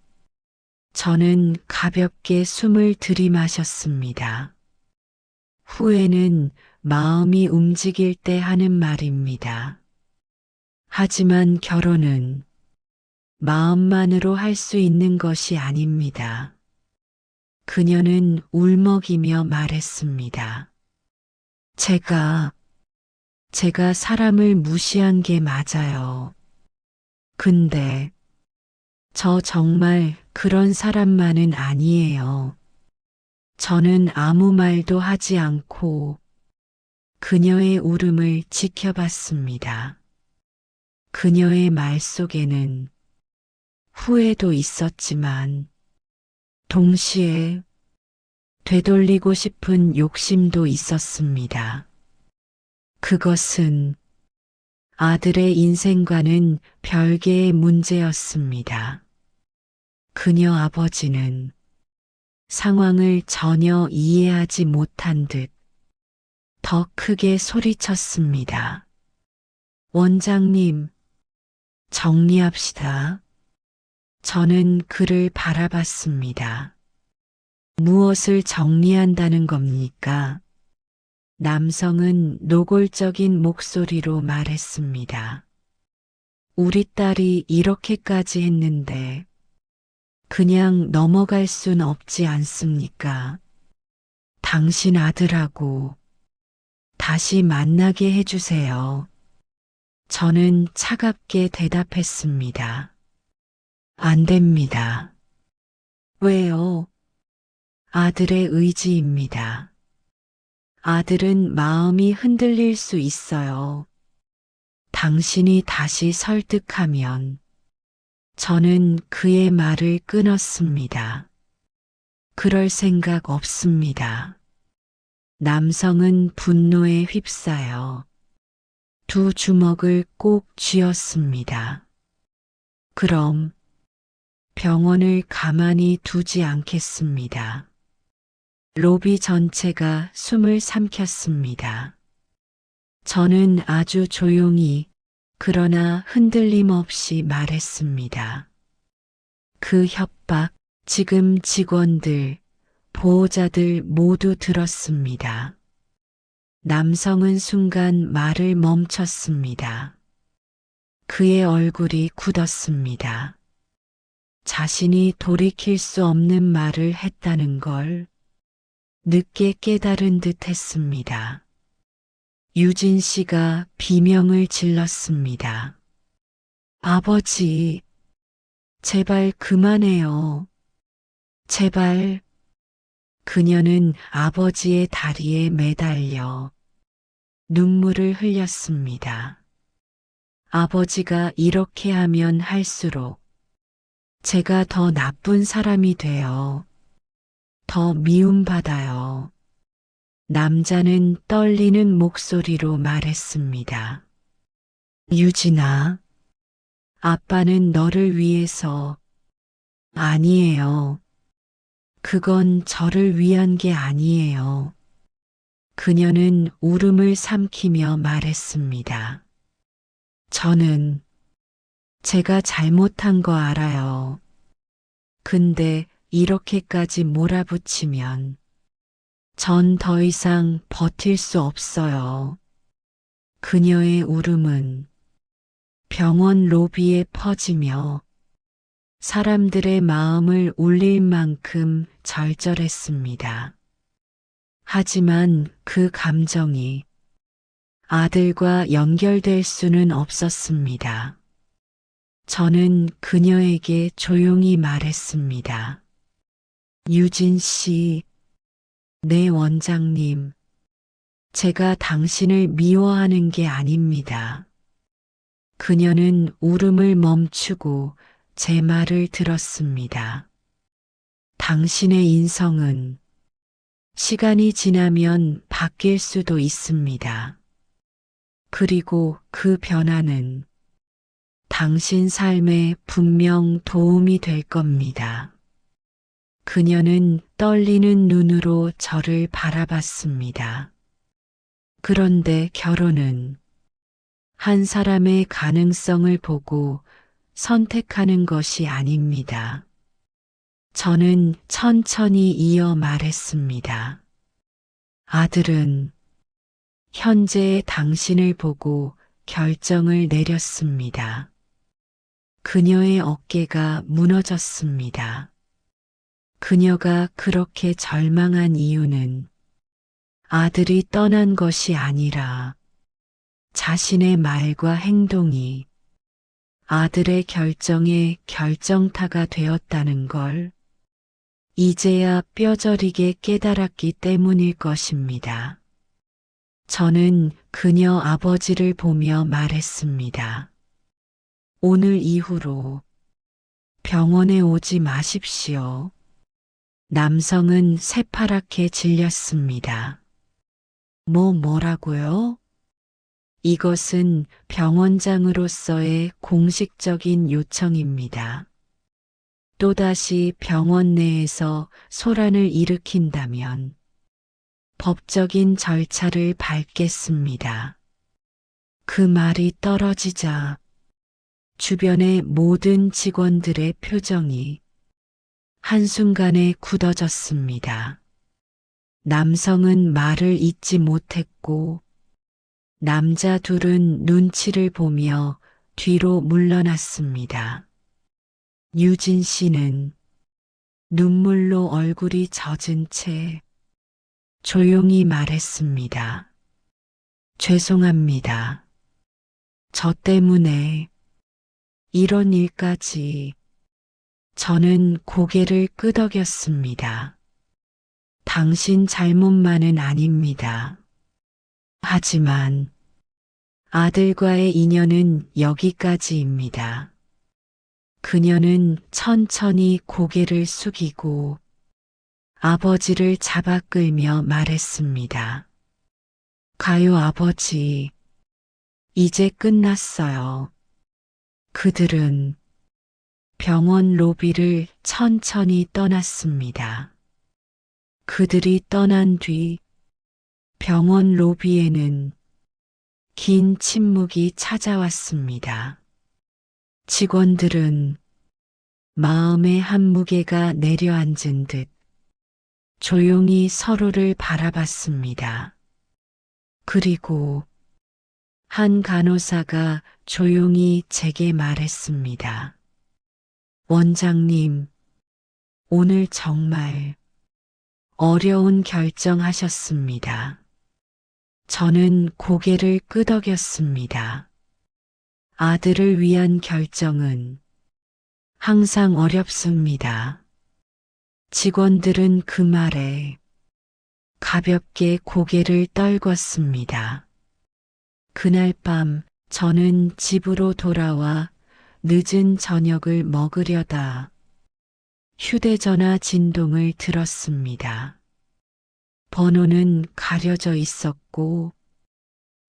저는 가볍게 숨을 들이마셨습니다. 후회는 마음이 움직일 때 하는 말입니다. 하지만 결혼은 마음만으로 할 수 있는 것이 아닙니다. 그녀는 울먹이며 말했습니다. 제가 사람을 무시한 게 맞아요. 근데 저 정말 그런 사람만은 아니에요. 저는 아무 말도 하지 않고 그녀의 울음을 지켜봤습니다. 그녀의 말 속에는 후회도 있었지만 동시에 되돌리고 싶은 욕심도 있었습니다. 그것은 아들의 인생과는 별개의 문제였습니다. 그녀 아버지는 상황을 전혀 이해하지 못한 듯 더 크게 소리쳤습니다. 원장님, 정리합시다. 저는 그를 바라봤습니다. 무엇을 정리한다는 겁니까? 남성은 노골적인 목소리로 말했습니다. 우리 딸이 이렇게까지 했는데 그냥 넘어갈 순 없지 않습니까? 당신 아들하고 다시 만나게 해주세요. 저는 차갑게 대답했습니다. 안 됩니다. 왜요? 아들의 의지입니다. 아들은 마음이 흔들릴 수 있어요. 당신이 다시 설득하면 저는 그의 말을 끊었습니다. 그럴 생각 없습니다. 남성은 분노에 휩싸여 두 주먹을 꼭 쥐었습니다. 그럼 병원을 가만히 두지 않겠습니다. 로비 전체가 숨을 삼켰습니다. 저는 아주 조용히 그러나 흔들림 없이 말했습니다. 그 협박, 지금 직원들, 보호자들 모두 들었습니다. 남성은 순간 말을 멈췄습니다. 그의 얼굴이 굳었습니다. 자신이 돌이킬 수 없는 말을 했다는 걸 늦게 깨달은 듯 했습니다. 유진 씨가 비명을 질렀습니다. 아버지, 제발 그만해요. 제발. 그녀는 아버지의 다리에 매달려 눈물을 흘렸습니다. 아버지가 이렇게 하면 할수록 제가 더 나쁜 사람이 돼요. 더 미움받아요. 남자는 떨리는 목소리로 말했습니다. 유진아, 아빠는 너를 위해서. 아니에요. 그건 저를 위한 게 아니에요. 그녀는 울음을 삼키며 말했습니다. 저는 제가 잘못한 거 알아요. 근데 이렇게까지 몰아붙이면 전 더 이상 버틸 수 없어요. 그녀의 울음은 병원 로비에 퍼지며 사람들의 마음을 울릴 만큼 절절했습니다. 하지만 그 감정이 아들과 연결될 수는 없었습니다. 저는 그녀에게 조용히 말했습니다. 유진 씨, 네 원장님, 제가 당신을 미워하는 게 아닙니다. 그녀는 울음을 멈추고 제 말을 들었습니다. 당신의 인성은 시간이 지나면 바뀔 수도 있습니다. 그리고 그 변화는 당신 삶에 분명 도움이 될 겁니다. 그녀는 떨리는 눈으로 저를 바라봤습니다. 그런데 결혼은 한 사람의 가능성을 보고 선택하는 것이 아닙니다. 저는 천천히 이어 말했습니다. 아들은 현재의 당신을 보고 결정을 내렸습니다. 그녀의 어깨가 무너졌습니다. 그녀가 그렇게 절망한 이유는 아들이 떠난 것이 아니라 자신의 말과 행동이 아들의 결정에 결정타가 되었다는 걸 이제야 뼈저리게 깨달았기 때문일 것입니다. 저는 그녀 아버지를 보며 말했습니다. 오늘 이후로 병원에 오지 마십시오. 남성은 새파랗게 질렸습니다. 뭐라고요? 이것은 병원장으로서의 공식적인 요청입니다. 또다시 병원 내에서 소란을 일으킨다면 법적인 절차를 밟겠습니다. 그 말이 떨어지자 주변의 모든 직원들의 표정이 한순간에 굳어졌습니다. 남성은 말을 잇지 못했고 남자 둘은 눈치를 보며 뒤로 물러났습니다. 유진 씨는 눈물로 얼굴이 젖은 채 조용히 말했습니다. 죄송합니다. 저 때문에 이런 일까지. 저는 고개를 끄덕였습니다. 당신 잘못만은 아닙니다. 하지만 아들과의 인연은 여기까지입니다. 그녀는 천천히 고개를 숙이고 아버지를 잡아 끌며 말했습니다. 가요 아버지, 이제 끝났어요. 그들은 병원 로비를 천천히 떠났습니다. 그들이 떠난 뒤 병원 로비에는 긴 침묵이 찾아왔습니다. 직원들은 마음의 한 무게가 내려앉은 듯 조용히 서로를 바라봤습니다. 그리고 한 간호사가 조용히 제게 말했습니다. 원장님, 오늘 정말 어려운 결정하셨습니다. 저는 고개를 끄덕였습니다. 아들을 위한 결정은 항상 어렵습니다. 직원들은 그 말에 가볍게 고개를 떨궜습니다. 그날 밤 저는 집으로 돌아와 늦은 저녁을 먹으려다 휴대전화 진동을 들었습니다. 번호는 가려져 있었고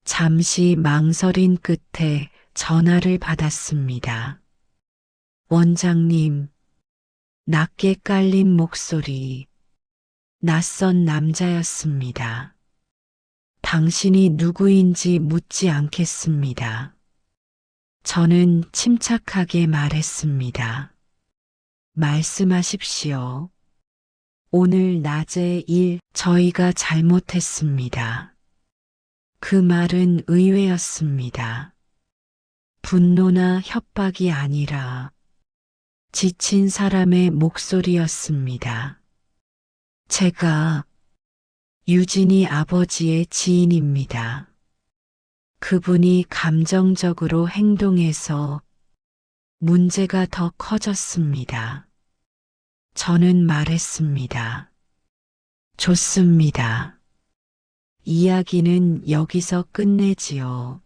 잠시 망설인 끝에 전화를 받았습니다. 원장님, 낮게 깔린 목소리, 낯선 남자였습니다. 당신이 누구인지 묻지 않겠습니다. 저는 침착하게 말했습니다. 말씀하십시오. 오늘 낮에 저희가 잘못했습니다. 그 말은 의외였습니다. 분노나 협박이 아니라 지친 사람의 목소리였습니다. 제가 유진이 아버지의 지인입니다. 그분이 감정적으로 행동해서 문제가 더 커졌습니다. 저는 말했습니다. 좋습니다. 이야기는 여기서 끝내지요.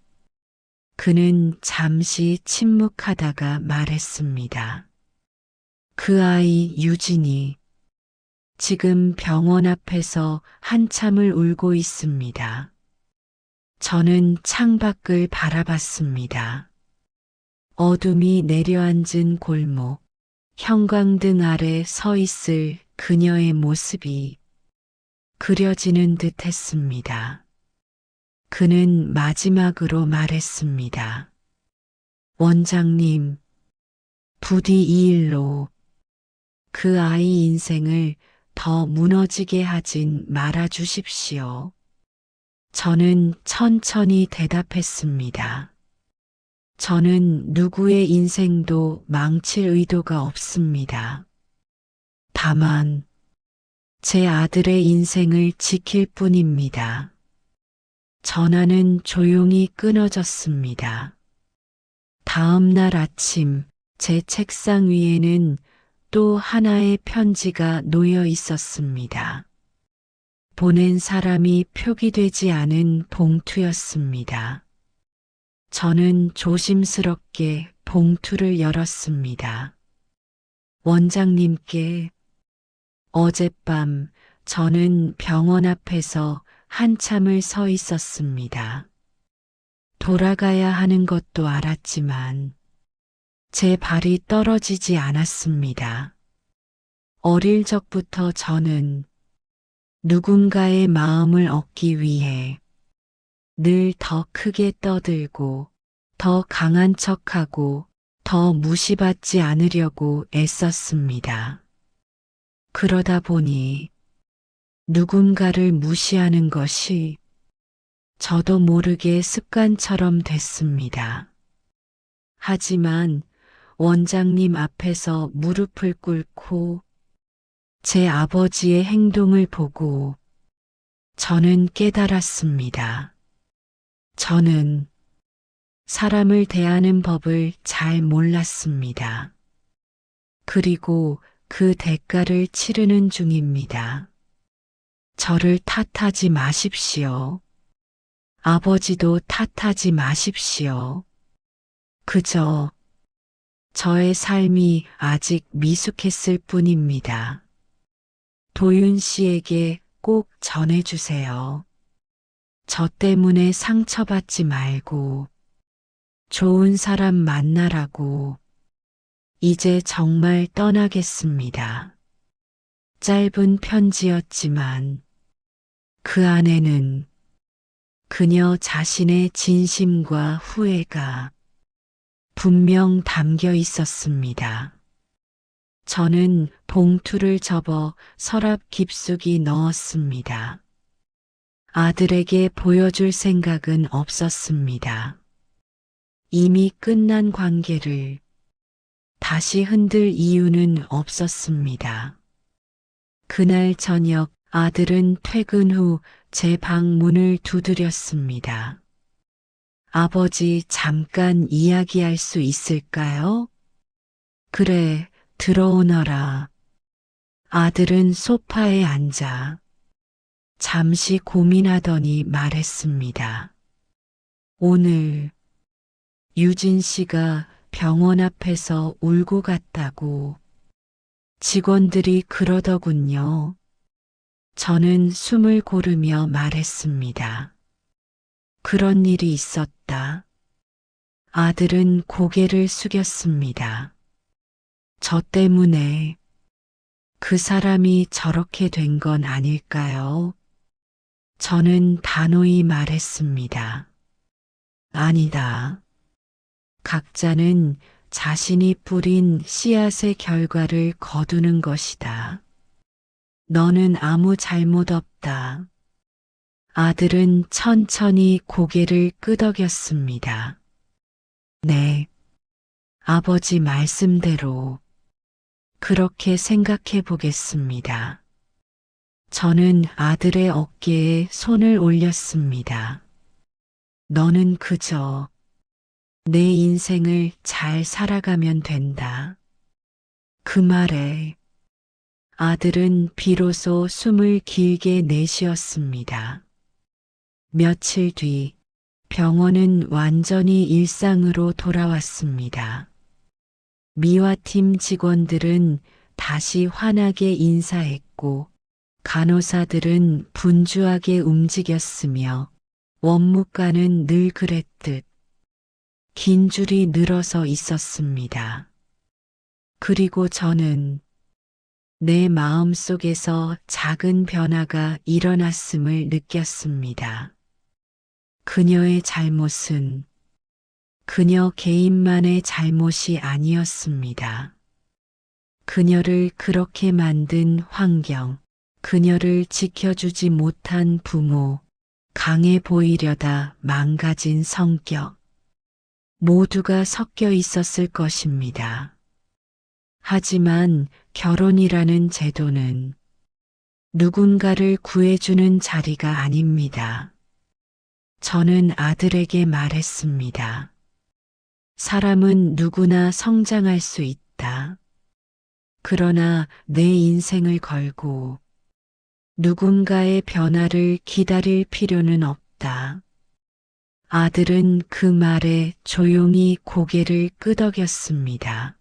그는 잠시 침묵하다가 말했습니다. 그 아이 유진이 지금 병원 앞에서 한참을 울고 있습니다. 저는 창밖을 바라봤습니다. 어둠이 내려앉은 골목, 형광등 아래 서 있을 그녀의 모습이 그려지는 듯 했습니다. 그는 마지막으로 말했습니다. 원장님, 부디 이 일로 그 아이 인생을 더 무너지게 하진 말아 주십시오. 저는 천천히 대답했습니다. 저는 누구의 인생도 망칠 의도가 없습니다. 다만 제 아들의 인생을 지킬 뿐입니다. 전화는 조용히 끊어졌습니다. 다음 날 아침 제 책상 위에는 또 하나의 편지가 놓여 있었습니다. 보낸 사람이 표기되지 않은 봉투였습니다. 저는 조심스럽게 봉투를 열었습니다. 원장님께 어젯밤 저는 병원 앞에서 한참을 서 있었습니다. 돌아가야 하는 것도 알았지만 제 발이 떨어지지 않았습니다. 어릴 적부터 저는 누군가의 마음을 얻기 위해 늘 더 크게 떠들고 더 강한 척하고 더 무시받지 않으려고 애썼습니다. 그러다 보니 누군가를 무시하는 것이 저도 모르게 습관처럼 됐습니다. 하지만 원장님 앞에서 무릎을 꿇고 제 아버지의 행동을 보고 저는 깨달았습니다. 저는 사람을 대하는 법을 잘 몰랐습니다. 그리고 그 대가를 치르는 중입니다. 저를 탓하지 마십시오. 아버지도 탓하지 마십시오. 그저 저의 삶이 아직 미숙했을 뿐입니다. 도윤 씨에게 꼭 전해주세요. 저 때문에 상처받지 말고 좋은 사람 만나라고 이제 정말 떠나겠습니다. 짧은 편지였지만 그 안에는 그녀 자신의 진심과 후회가 분명 담겨 있었습니다. 저는 봉투를 접어 서랍 깊숙이 넣었습니다. 아들에게 보여줄 생각은 없었습니다. 이미 끝난 관계를 다시 흔들 이유는 없었습니다. 그날 저녁 아들은 퇴근 후 제 방 문을 두드렸습니다. 아버지, 잠깐 이야기할 수 있을까요? 그래, 들어오너라. 아들은 소파에 앉아 잠시 고민하더니 말했습니다. 오늘 유진 씨가 병원 앞에서 울고 갔다고 직원들이 그러더군요. 저는 숨을 고르며 말했습니다. 그런 일이 있었다. 아들은 고개를 숙였습니다. 저 때문에 그 사람이 저렇게 된 건 아닐까요? 저는 단호히 말했습니다. 아니다. 각자는 자신이 뿌린 씨앗의 결과를 거두는 것이다. 너는 아무 잘못 없다. 아들은 천천히 고개를 끄덕였습니다. 네, 아버지 말씀대로 그렇게 생각해 보겠습니다. 저는 아들의 어깨에 손을 올렸습니다. 너는 그저 내 인생을 잘 살아가면 된다. 그 말에 아들은 비로소 숨을 길게 내쉬었습니다. 며칠 뒤 병원은 완전히 일상으로 돌아왔습니다. 미화팀 직원들은 다시 환하게 인사했고 간호사들은 분주하게 움직였으며 원무과는 늘 그랬듯 긴 줄이 늘어서 있었습니다. 그리고 저는 내 마음 속에서 작은 변화가 일어났음을 느꼈습니다. 그녀의 잘못은 그녀 개인만의 잘못이 아니었습니다. 그녀를 그렇게 만든 환경, 그녀를 지켜주지 못한 부모, 강해 보이려다 망가진 성격, 모두가 섞여 있었을 것입니다. 하지만 결혼이라는 제도는 누군가를 구해주는 자리가 아닙니다. 저는 아들에게 말했습니다. 사람은 누구나 성장할 수 있다. 그러나 내 인생을 걸고 누군가의 변화를 기다릴 필요는 없다. 아들은 그 말에 조용히 고개를 끄덕였습니다.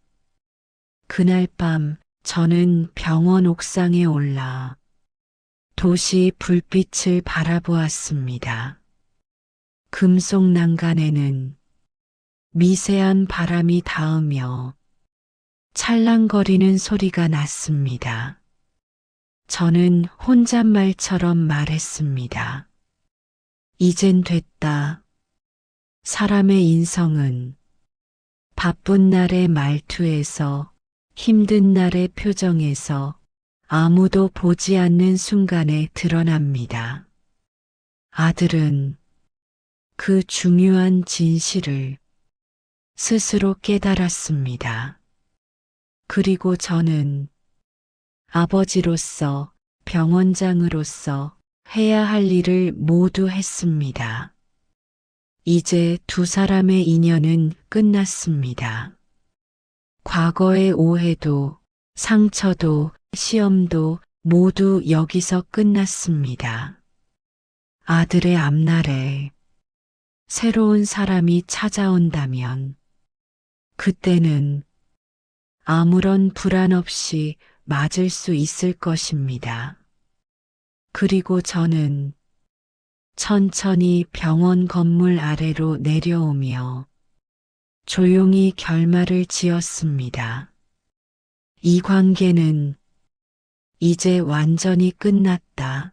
그날 밤 저는 병원 옥상에 올라 도시 불빛을 바라보았습니다. 금속 난간에는 미세한 바람이 닿으며 찰랑거리는 소리가 났습니다. 저는 혼잣말처럼 말했습니다. 이젠 됐다. 사람의 인성은 바쁜 날의 말투에서 힘든 날의 표정에서 아무도 보지 않는 순간에 드러납니다. 아들은 그 중요한 진실을 스스로 깨달았습니다. 그리고 저는 아버지로서 병원장으로서 해야 할 일을 모두 했습니다. 이제 두 사람의 인연은 끝났습니다. 과거의 오해도 상처도 시험도 모두 여기서 끝났습니다. 아들의 앞날에 새로운 사람이 찾아온다면 그때는 아무런 불안 없이 맞을 수 있을 것입니다. 그리고 저는 천천히 병원 건물 아래로 내려오며 조용히 결말을 지었습니다. 이 관계는 이제 완전히 끝났다.